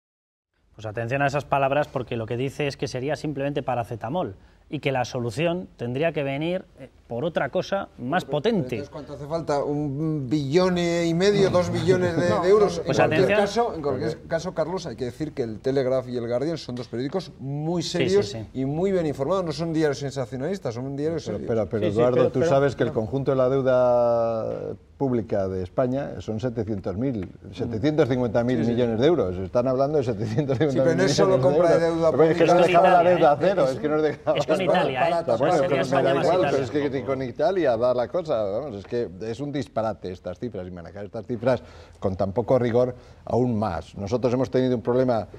Pues atención a esas palabras porque lo que dice es que sería simplemente paracetamol. y que la solución tendría que venir por otra cosa más potente. Entonces, ¿cuánto hace falta? ¿1,5 billones, 2 billones de euros? Pues en cualquier caso, Carlos, hay que decir que el Telegraph y el Guardian son dos periódicos muy serios y muy bien informados. No son diarios sensacionalistas, son diarios serios. Pero Eduardo, tú sabes que el conjunto de la deuda pública de España son 750.000 millones de euros. Están hablando de 750.000 millones de euros. Pero no es solo compra de deuda pública. Es que no dejaba la deuda a cero. Es que no dejaba. Es con Italia, Bueno, pero me da igual, pero es que con Italia da la cosa. Vamos, es que es un disparate estas cifras y manejar estas cifras con tan poco rigor aún más. Nosotros hemos tenido un problema,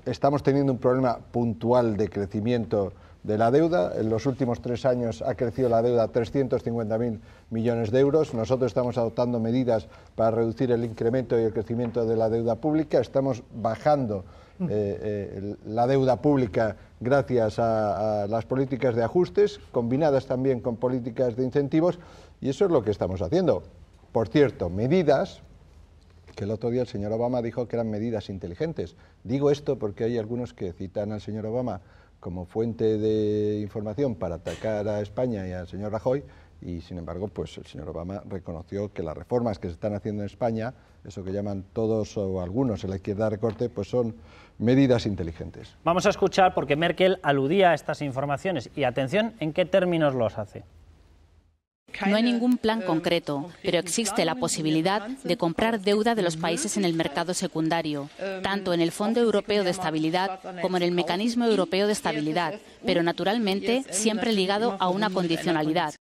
estamos teniendo un problema puntual de crecimiento de la deuda. En los últimos 3 años ha crecido la deuda a 350.000 millones de euros. Nosotros estamos adoptando medidas para reducir el incremento y el crecimiento de la deuda pública. Estamos bajando la deuda pública gracias a las políticas de ajustes, combinadas también con políticas de incentivos, y eso es lo que estamos haciendo. Por cierto, medidas que el otro día el señor Obama dijo que eran medidas inteligentes. Digo esto porque hay algunos que citan al señor Obama como fuente de información para atacar a España y al señor Rajoy, y sin embargo pues el señor Obama reconoció que las reformas que se están haciendo en España, eso que llaman todos o algunos en la izquierda recorte, pues son medidas inteligentes. Vamos a escuchar porque Merkel aludía a estas informaciones y atención en qué términos los hace. No hay ningún plan concreto, pero existe la posibilidad de comprar deuda de los países en el mercado secundario, tanto en el Fondo Europeo de Estabilidad como en el Mecanismo Europeo de Estabilidad, pero naturalmente siempre ligado a una condicionalidad.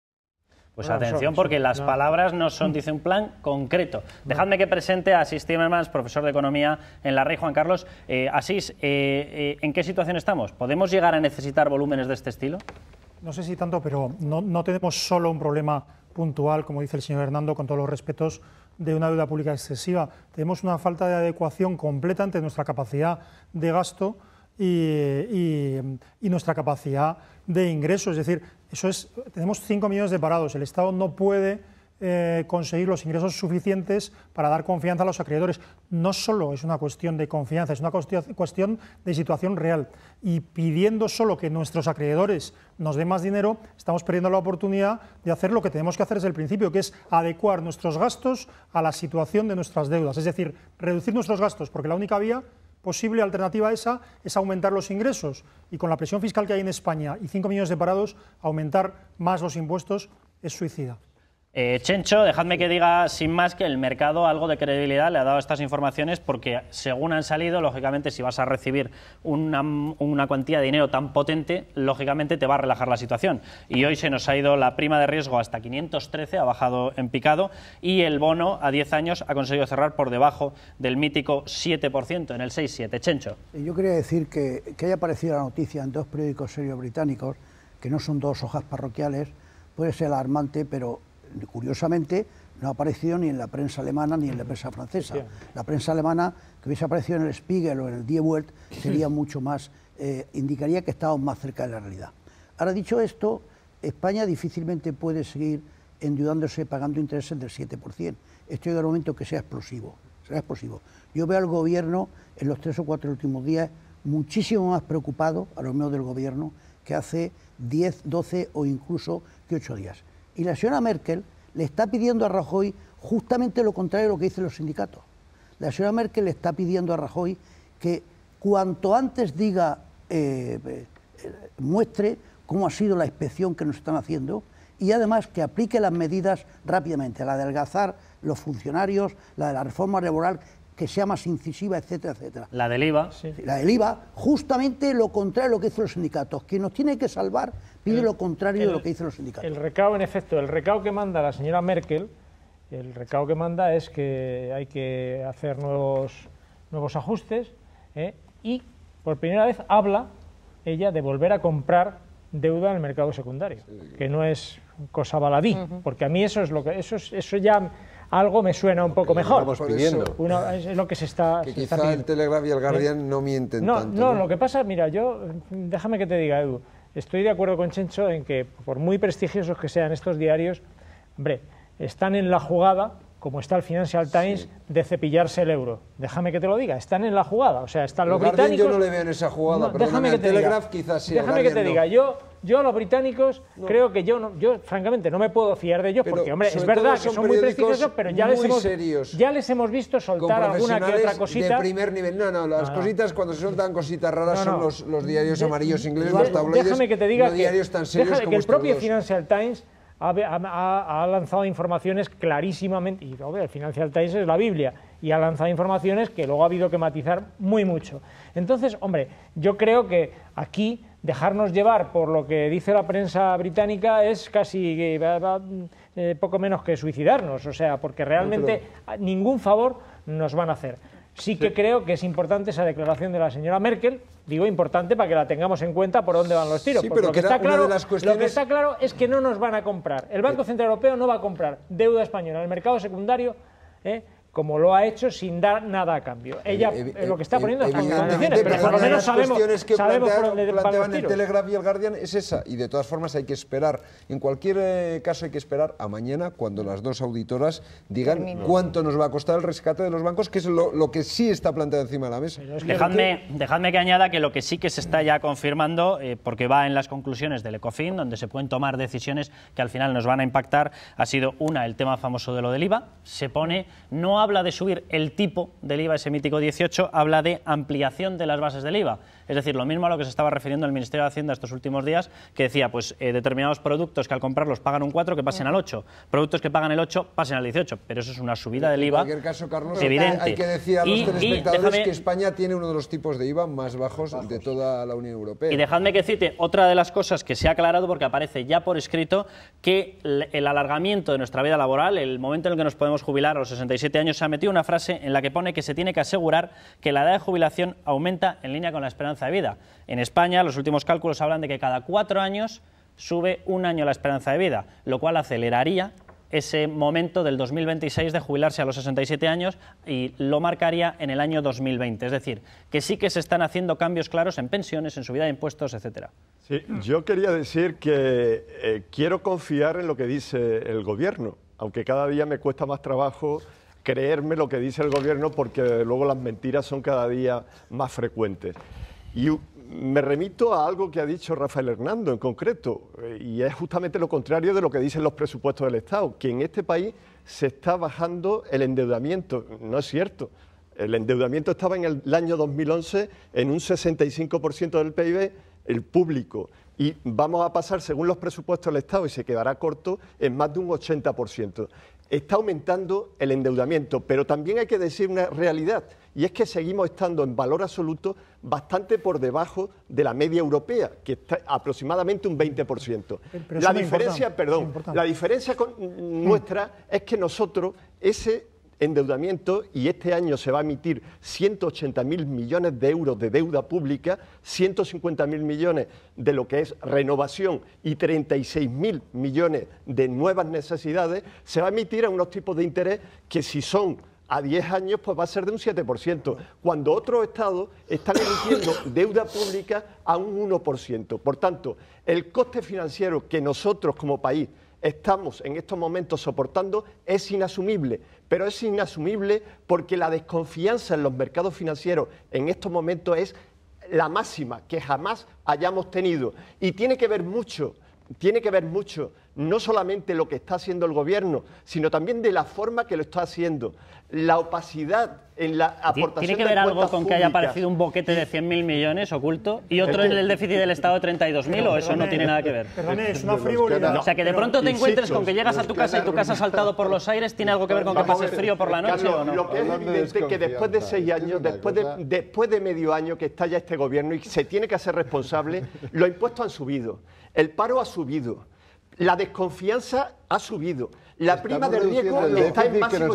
Pues atención, porque las palabras no son, dice, un plan concreto. Dejadme que presente a Asís Timmermans, profesor de Economía en la Rey Juan Carlos. Asís, ¿en qué situación estamos? ¿Podemos llegar a necesitar volúmenes de este estilo? No sé si tanto, pero no tenemos solo un problema puntual, como dice el señor Hernando, con todos los respetos, de una deuda pública excesiva. Tenemos una falta de adecuación completa entre nuestra capacidad de gasto y nuestra capacidad de ingresos. Es decir, tenemos 5 millones de parados. El Estado no puede conseguir los ingresos suficientes para dar confianza a los acreedores. No solo es una cuestión de confianza, es una cuestión de situación real. Y pidiendo solo que nuestros acreedores nos den más dinero, estamos perdiendo la oportunidad de hacer lo que tenemos que hacer desde el principio, que es adecuar nuestros gastos a la situación de nuestras deudas. Es decir, reducir nuestros gastos, porque la única vía posible, alternativa a esa, es aumentar los ingresos. Y con la presión fiscal que hay en España y 5 millones de parados, aumentar más los impuestos es suicida. Chencho, dejadme que diga sin más que el mercado algo de credibilidad le ha dado estas informaciones porque según han salido, lógicamente si vas a recibir una cuantía de dinero tan potente, lógicamente te va a relajar la situación. Y hoy se nos ha ido la prima de riesgo hasta 513, ha bajado en picado, y el bono a 10 años ha conseguido cerrar por debajo del mítico 7%, en el 6,7. Chencho. Yo quería decir que haya aparecido la noticia en 2 periódicos serios británicos, que no son 2 hojas parroquiales, puede ser alarmante, pero curiosamente no ha aparecido ni en la prensa alemana ni en la prensa francesa. La prensa alemana, que hubiese aparecido en el Spiegel o en el Die Welt, sería mucho más, indicaría que estamos más cerca de la realidad. Ahora, dicho esto, España difícilmente puede seguir endeudándose pagando intereses del 7%. Esto llega un momento que sea explosivo. Será explosivo. Yo veo al gobierno en los 3 o 4 últimos días muchísimo más preocupado, a los miembros del gobierno, que hace 10, 12 o incluso que 8 días. Y la señora Merkel le está pidiendo a Rajoy justamente lo contrario de lo que dicen los sindicatos. La señora Merkel le está pidiendo a Rajoy que cuanto antes diga, muestre cómo ha sido la inspección que nos están haciendo y además que aplique las medidas rápidamente, la de adelgazar los funcionarios, la de la reforma laboral, que sea más incisiva, etcétera, etcétera. La del IVA. Sí. La del IVA, justamente lo contrario de lo que dicen los sindicatos. Quien nos tiene que salvar pide lo contrario de lo que dicen los sindicatos. El recao, en efecto, el recao que manda la señora Merkel, el recao que manda es que hay que hacer nuevos ajustes y por primera vez habla ella de volver a comprar deuda en el mercado secundario, que no es cosa baladí, porque a mí eso es lo que eso ya algo me suena un poco mejor. Estamos pidiendo. Es lo que se está que quizá el Telegraph y el Guardian no mienten tanto. No, lo que pasa, mira, déjame que te diga, Edu, estoy de acuerdo con Chencho en que por muy prestigiosos que sean estos diarios, hombre, están en la jugada como está el Financial Times, de cepillarse el euro. Déjame que te lo diga, están en la jugada, o sea, están los Guardian británicos... yo no le veo en esa jugada, no, déjame que te Telegraph quizás sí. Déjame que te diga, yo a los británicos creo que yo francamente no me puedo fiar de ellos, pero porque, hombre, es verdad que son muy prestigiosos, pero ya les hemos visto soltar alguna que otra cosita. De primer nivel. No, las cositas, cuando se sueltan cositas raras, son los diarios amarillos ingleses, los tabloides, déjame que te diga no diarios tan serios como el propio estos dos. Financial Times ha lanzado informaciones clarísimamente, y el Financial Times es la Biblia, y ha lanzado informaciones que luego ha habido que matizar muy mucho. Entonces, hombre, yo creo que aquí dejarnos llevar por lo que dice la prensa británica es casi poco menos que suicidarnos, o sea, porque realmente ningún favor nos van a hacer. Sí que creo que es importante esa declaración de la señora Merkel, digo importante para que la tengamos en cuenta por dónde van los tiros. Sí, pero lo que está claro es que no nos van a comprar. El Banco Central Europeo no va a comprar deuda española en el mercado secundario, como lo ha hecho sin dar nada a cambio. Ella lo que está poniendo es condiciones, pero por lo menos sabemos por dónde planteaban el Telegraph y el Guardian es esa, y de todas formas hay que esperar, en cualquier caso hay que esperar a mañana cuando las dos auditoras digan cuánto nos va a costar el rescate de los bancos, que es lo que sí está planteado encima de la mesa. Dejadme que añada que lo que sí que se está ya confirmando, porque va en las conclusiones del ECOFIN, donde se pueden tomar decisiones que al final nos van a impactar, ha sido el tema famoso de lo del IVA. Se pone, no habla de subir el tipo del IVA, ese mítico 18, habla de ampliación de las bases del IVA. Es decir, lo mismo a lo que se estaba refiriendo el Ministerio de Hacienda estos últimos días, que decía, pues determinados productos que al comprarlos pagan un 4, que pasen al 8. Productos que pagan el 8, pasen al 18. Pero eso es una subida del IVA. En cualquier caso, Carlos, evidente. Hay que decir a los telespectadores que España tiene uno de los tipos de IVA más bajos de toda la Unión Europea. Y dejadme que cite otra de las cosas que se ha aclarado, porque aparece ya por escrito, que el alargamiento de nuestra vida laboral, el momento en el que nos podemos jubilar a los 67 años, se ha metido una frase en la que pone que se tiene que asegurar que la edad de jubilación aumenta en línea con la esperanza de vida. En España, los últimos cálculos hablan de que cada 4 años sube un año la esperanza de vida, lo cual aceleraría ese momento del 2026 de jubilarse a los 67 años y lo marcaría en el año 2020. Es decir, que sí que se están haciendo cambios claros en pensiones, en subida de impuestos, etcétera. Sí, yo quería decir que quiero confiar en lo que dice el Gobierno, aunque cada día me cuesta más trabajo creerme lo que dice el Gobierno, porque luego las mentiras son cada día más frecuentes. Y me remito a algo que ha dicho Rafael Hernando en concreto, y es justamente lo contrario de lo que dicen los presupuestos del Estado, que en este país se está bajando el endeudamiento. No es cierto. El endeudamiento estaba en el año 2011 en un 65% del PIB, el público, y vamos a pasar, según los presupuestos del Estado, y se quedará corto, en más de un 80%. Está aumentando el endeudamiento, pero también hay que decir una realidad, y es que seguimos estando en valor absoluto bastante por debajo de la media europea, que está aproximadamente un 20%. La diferencia, la diferencia nuestra es que nosotros ese endeudamiento, y este año se va a emitir 180.000 millones de euros de deuda pública, 150.000 millones de lo que es renovación y 36.000 millones de nuevas necesidades, se va a emitir a unos tipos de interés que, si son a 10 años, pues va a ser de un 7%, cuando otros estados están emitiendo deuda pública a un 1%. Por tanto, el coste financiero que nosotros como país estamos en estos momentos soportando es inasumible, pero es inasumible porque la desconfianza en los mercados financieros en estos momentos es la máxima que jamás hayamos tenido, y tiene que ver mucho no solamente lo que está haciendo el Gobierno, sino también de la forma que lo está haciendo. La opacidad en la aportación. ¿Tiene que ver algo con que haya aparecido un boquete de 100.000 millones oculto y otro en el déficit del Estado de 32.000, o eso no tiene nada que ver? Perdone, es una frivolidad. O sea, que de pronto te encuentres con que llegas a tu casa y tu casa ha saltado por los aires, ¿tiene algo que ver con que pases frío por la noche o no? Lo que es evidente es que después de 6 años, después de medio año que está ya este Gobierno y se tiene que hacer responsable, los impuestos han subido, el paro ha subido, la desconfianza ha subido, la prima de riesgo está en máximo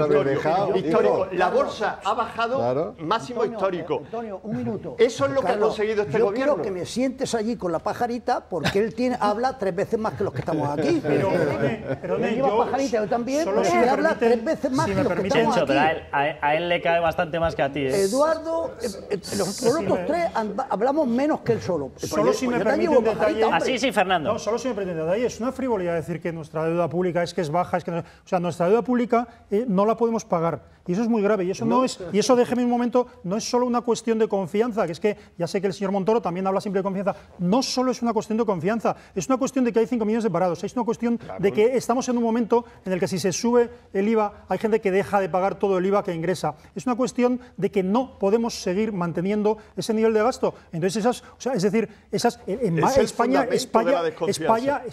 histórico. La bolsa ha bajado máximo histórico. Antonio, un minuto. Eso es lo que ha conseguido este Gobierno. Yo quiero que me sientes allí con la pajarita, porque él habla 3 veces más que los que estamos aquí. Pero yo pajarita, yo también, pero él habla 3 veces más que los que estamos aquí. Pero a él le cae bastante más que a ti. Eduardo, los otros 3 hablamos menos que él solo. Solo si me permiten detalle. Así sí, Fernando. No, solo si me permiten detalle. Es una frivolidad decir que nuestra deuda pública pública, es que es baja, es que no, o sea, nuestra deuda pública no la podemos pagar. Y eso es muy grave, y eso no es, y eso, déjeme un momento, no es solo una cuestión de confianza, que es que ya sé que el señor Montoro también habla siempre de confianza, no solo es una cuestión de confianza, es una cuestión de que hay 5 millones de parados, es una cuestión de que estamos en un momento en el que si se sube el IVA, hay gente que deja de pagar todo el IVA que ingresa, es una cuestión de que no podemos seguir manteniendo ese nivel de gasto. Entonces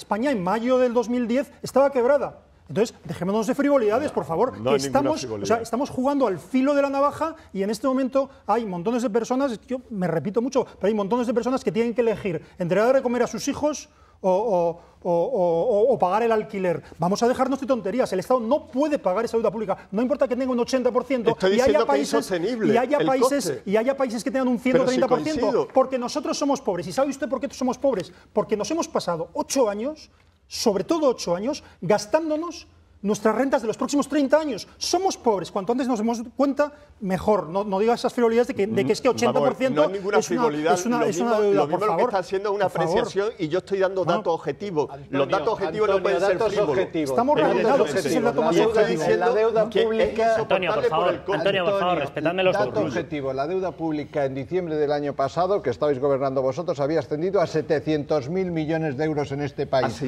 España en mayo del 2010 estaba quebrada. Entonces, dejémonos de frivolidades, por favor, que estamos jugando al filo de la navaja y en este momento hay montones de personas, yo me repito mucho, pero hay montones de personas que tienen que elegir entre dar de comer a sus hijos o pagar el alquiler. Vamos a dejarnos de tonterías. El Estado no puede pagar esa deuda pública. No importa que tenga un 80% y haya países que tengan un 130%, porque nosotros somos pobres. ¿Y sabe usted por qué somos pobres? Porque nos hemos pasado 8 años, sobre todo 8 años, gastándonos nuestras rentas de los próximos 30 años. Somos pobres. Cuanto antes nos demos cuenta, mejor. No diga esas frivolidades de que es que 80% no hay ninguna frivolidad. es una deuda. Lo mismo lo que está haciendo una apreciación y yo estoy dando datos objetivos. Los datos objetivos no pueden ser frívolos. Estamos realizados. Ese es el dato más objetivo. La deuda pública... Antonio, por favor, respetadme los dato objetivo. La deuda pública en diciembre del año pasado, que estabais gobernando vosotros, había ascendido a 700.000 millones de euros en este país. A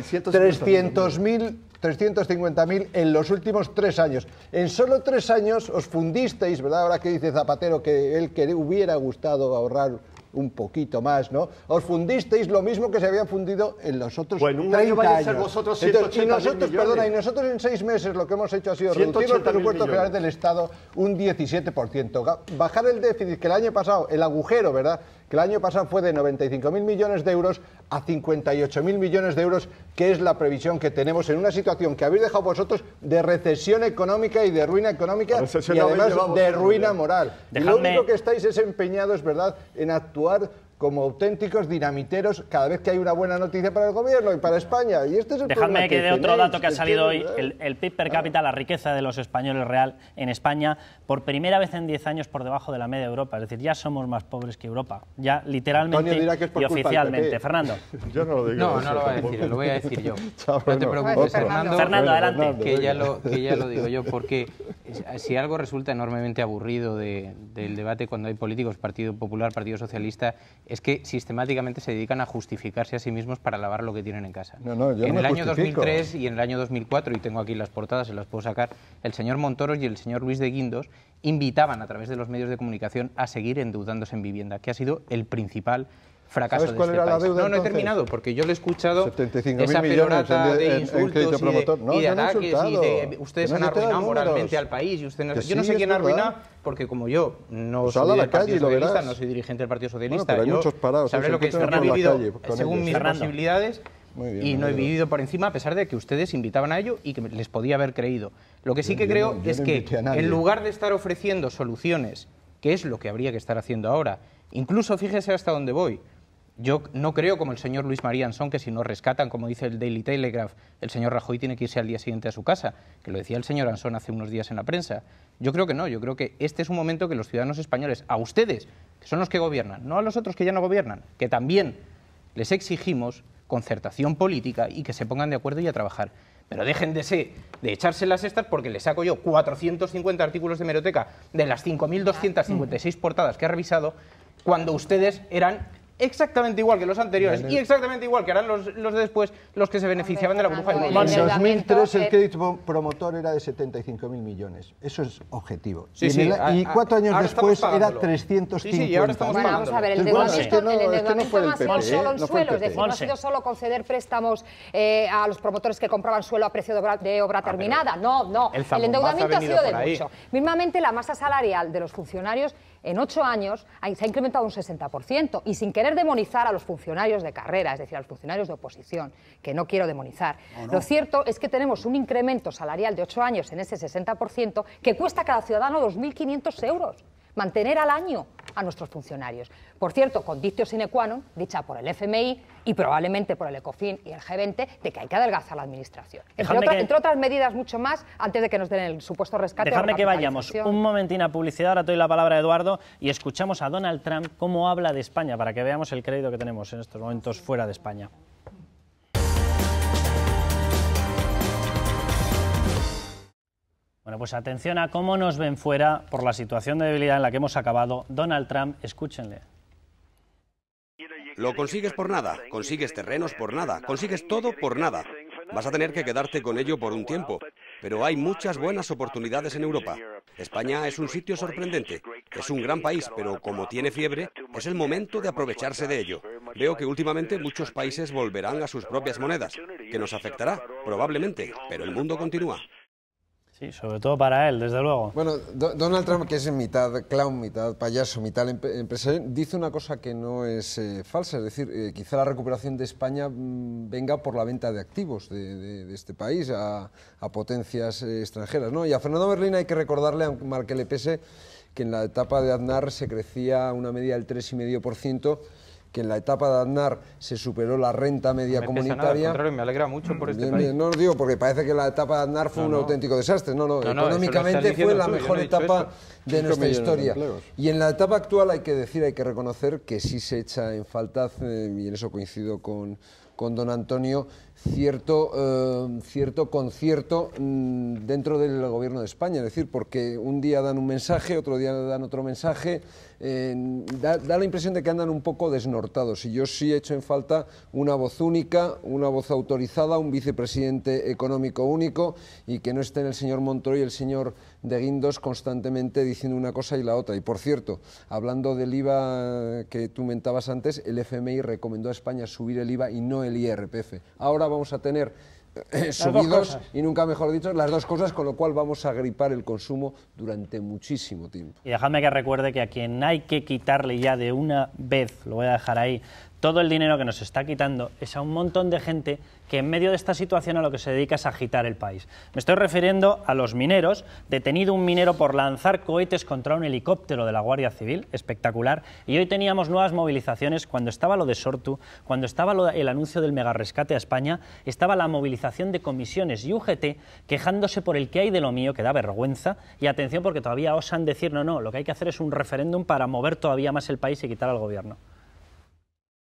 350.000 en los últimos 3 años. En solo 3 años os fundisteis, ¿verdad? Ahora que dice Zapatero que él hubiera gustado ahorrar un poquito más, ¿no? Os fundisteis lo mismo que se había fundido en los otros 30 años. Vaya a ser vosotros 180.000 millones. Y nosotros en 6 meses lo que hemos hecho ha sido reducir los presupuestos generales del Estado un 17%. Bajar el déficit, que el año pasado, el agujero, ¿verdad?, que el año pasado fue de 95.000 millones de euros a 58.000 millones de euros, que es la previsión que tenemos en una situación que habéis dejado vosotros de recesión económica y de ruina económica y además de ruina moral. Y lo único que estáis es empeñados, ¿verdad?, en actuar como auténticos dinamiteros cada vez que hay una buena noticia para el gobierno y para España. Y este es el Dejadme que dé otro dato que ha salido hoy, el PIB per cápita, la riqueza de los españoles real en España, por primera vez en 10 años por debajo de la media de Europa. Es decir, ya somos más pobres que Europa, ya literalmente y oficialmente. Fernando. Yo no lo digo. No lo voy a decir, lo voy a decir yo. No te preocupes, Fernando, adelante. Que ya lo digo yo, porque si algo resulta enormemente aburrido del debate cuando hay políticos, Partido Popular, Partido Socialista, es que sistemáticamente se dedican a justificarse a sí mismos para lavar lo que tienen en casa. En el año 2003 y en el año 2004, y tengo aquí las portadas, se las puedo sacar, el señor Montoro y el señor Luis de Guindos invitaban a través de los medios de comunicación a seguir endeudándose en vivienda, que ha sido el principal fracaso de este país. No he terminado, porque yo le he escuchado esa perorata de insultos y de ataques y de ustedes han arruinado moralmente al país y usted yo no sé quién ha arruinado, porque como yo no soy del Partido Socialista, no soy dirigente del Partido Socialista, yo sabré lo que es Fernando, he vivido según mis posibilidades y no he vivido por encima, a pesar de que ustedes invitaban a ello y que les podía haber creído. Lo que sí que creo es que en lugar de estar ofreciendo soluciones, que es lo que habría que estar haciendo ahora, incluso fíjese hasta dónde voy. Yo no creo, como el señor Luis María Ansón, que si nos rescatan, como dice el Daily Telegraph, el señor Rajoy tiene que irse al día siguiente a su casa, que lo decía el señor Ansón hace unos días en la prensa. Yo creo que no, yo creo que este es un momento que los ciudadanos españoles, a ustedes, que son los que gobiernan, no a los otros que ya no gobiernan, que también les exigimos concertación política y que se pongan de acuerdo y a trabajar. Pero dejen de echarse las estas, porque les saco yo 450 artículos de hemeroteca de las 5.256 portadas que he revisado, cuando ustedes eran exactamente igual que los anteriores y exactamente igual que harán los de después los que se beneficiaban de la burbuja inmobiliaria. En 2003 el crédito promotor era de 75.000 millones. Eso es objetivo. Y 4 años después era 350. Sí, y ahora estamos vamos a ver, el endeudamiento no ha sido solo en suelo, es decir, no ha sido solo conceder préstamos a los promotores que compraban suelo a precio de obra terminada. No. El endeudamiento ha sido de mucho. Mismamente la masa salarial de los funcionarios en 8 años se ha incrementado un 60%, y sin querer demonizar a los funcionarios de carrera, es decir, a los funcionarios de oposición, que no quiero demonizar. Lo cierto es que tenemos un incremento salarial de 8 años en ese 60% que cuesta a cada ciudadano 2.500 euros. Mantener al año a nuestros funcionarios. Por cierto, con dictio sine qua non, dicha por el FMI y probablemente por el ECOFIN y el G20, de que hay que adelgazar la administración. Entre otras medidas mucho más, antes de que nos den el supuesto rescate. Dejadme que vayamos un momentín a publicidad, ahora doy la palabra a Eduardo y escuchamos a Donald Trump cómo habla de España, para que veamos el crédito que tenemos en estos momentos fuera de España. Bueno, pues atención a cómo nos ven fuera por la situación de debilidad en la que hemos acabado Donald Trump. Escúchenle. Lo consigues por nada, consigues terrenos por nada, consigues todo por nada. Vas a tener que quedarte con ello por un tiempo, pero hay muchas buenas oportunidades en Europa. España es un sitio sorprendente, es un gran país, pero como tiene fiebre, es el momento de aprovecharse de ello. Veo que últimamente muchos países volverán a sus propias monedas, que nos afectará, probablemente, pero el mundo continúa. Sí, sobre todo para él, desde luego. Bueno, Donald Trump, que es mitad clown, mitad payaso, mitad empresario, dice una cosa que no es falsa, es decir, quizá la recuperación de España venga por la venta de activos de este país a potencias extranjeras, ¿no? Y a Fernando Berlín hay que recordarle, aunque mal que le pese, que en la etapa de Aznar se crecía una media del 3,5%, que en la etapa de Aznar se superó la renta media comunitaria. Nada, al contrario, me alegra mucho por este país. No lo digo porque parece que la etapa de Aznar fue un auténtico desastre. Económicamente fue la mejor etapa de nuestra historia. Y en la etapa actual hay que decir, hay que reconocer que sí se echa en falta, y en eso coincido con don Antonio, cierto concierto dentro del gobierno de España, es decir, porque un día dan un mensaje, otro día dan otro mensaje, da la impresión de que andan un poco desnortados, y yo sí he hecho en falta una voz única, una voz autorizada, un vicepresidente económico único, y que no estén el señor Montoro y el señor de Guindos constantemente diciendo una cosa y la otra. Y por cierto, hablando del IVA que tú mentabas antes, el FMI recomendó a España subir el IVA y no el IRPF. Ahora vamos a tener subidos, y nunca mejor dicho, las dos cosas, con lo cual vamos a agripar el consumo durante muchísimo tiempo. Y dejadme que recuerde que a quien hay que quitarle ya de una vez, lo voy a dejar ahí, todo el dinero que nos está quitando es a un montón de gente que en medio de esta situación a lo que se dedica es a agitar el país. Me estoy refiriendo a los mineros, detenido un minero por lanzar cohetes contra un helicóptero de la Guardia Civil, espectacular, y hoy teníamos nuevas movilizaciones. Cuando estaba lo de Sortu, cuando estaba el anuncio del megarescate a España, estaba la movilización de comisiones y UGT quejándose por el que hay de lo mío, que da vergüenza, y atención porque todavía osan decir no, lo que hay que hacer es un referéndum para mover todavía más el país y quitar al gobierno.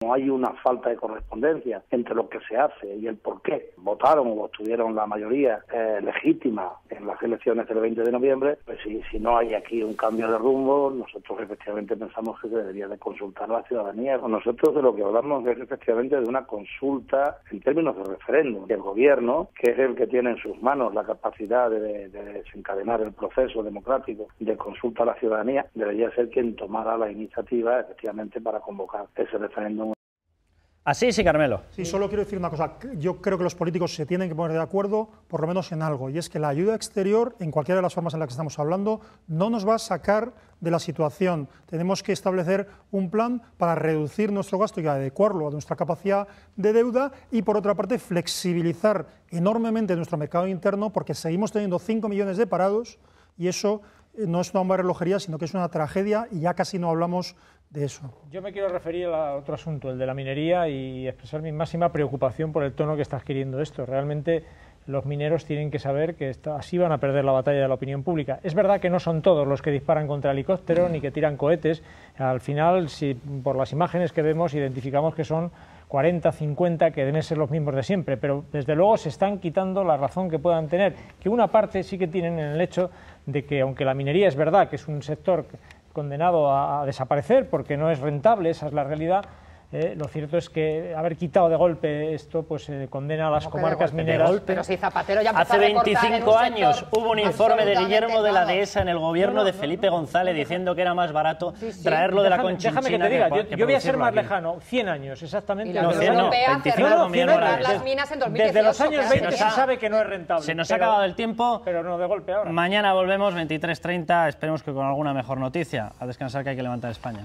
No hay una falta de correspondencia entre lo que se hace y el por qué. Votaron o obtuvieron la mayoría legítima en las elecciones del 20 de noviembre. Pues si no hay aquí un cambio de rumbo, nosotros efectivamente pensamos que se debería de consultar a la ciudadanía. Nosotros de lo que hablamos es efectivamente de una consulta en términos de referéndum. El gobierno, que es el que tiene en sus manos la capacidad de desencadenar el proceso democrático de consulta a la ciudadanía, debería ser quien tomara la iniciativa efectivamente para convocar ese referéndum. Así sí, Carmelo. Sí, solo quiero decir una cosa. Yo creo que los políticos se tienen que poner de acuerdo, por lo menos en algo, y es que la ayuda exterior, en cualquiera de las formas en las que estamos hablando, no nos va a sacar de la situación. Tenemos que establecer un plan para reducir nuestro gasto y adecuarlo a nuestra capacidad de deuda, y por otra parte flexibilizar enormemente nuestro mercado interno, porque seguimos teniendo 5 millones de parados, y eso no es una bomba de relojería, sino que es una tragedia, y ya casi no hablamos de eso. Yo me quiero referir a otro asunto, el de la minería, y expresar mi máxima preocupación por el tono que está adquiriendo esto. Realmente los mineros tienen que saber que así van a perder la batalla de la opinión pública. Es verdad que no son todos los que disparan contra helicópteros ni que tiran cohetes. Al final, si por las imágenes que vemos identificamos que son 40, 50, que deben ser los mismos de siempre, pero desde luego se están quitando la razón que puedan tener, que una parte sí que tienen en el hecho de que, aunque la minería es verdad que es un sector condenado a desaparecer porque no es rentable, esa es la realidad, lo cierto es que haber quitado de golpe esto pues condena a las comarcas mineras. Pero si Zapatero ya hace 25 años hubo un informe de Guillermo de la Dehesa en el gobierno de Felipe González diciendo que era más barato traerlo de la Conchinchina. Déjame que te diga, yo voy a ser más lejano, 100 años exactamente. Y la Unión Europea cerró las minas en 2018. Desde los años 20 se sabe que no es rentable. Se nos ha acabado el tiempo. Pero no de golpe ahora. Mañana volvemos 23:30, esperemos que con alguna mejor noticia. A descansar, que hay que levantar España.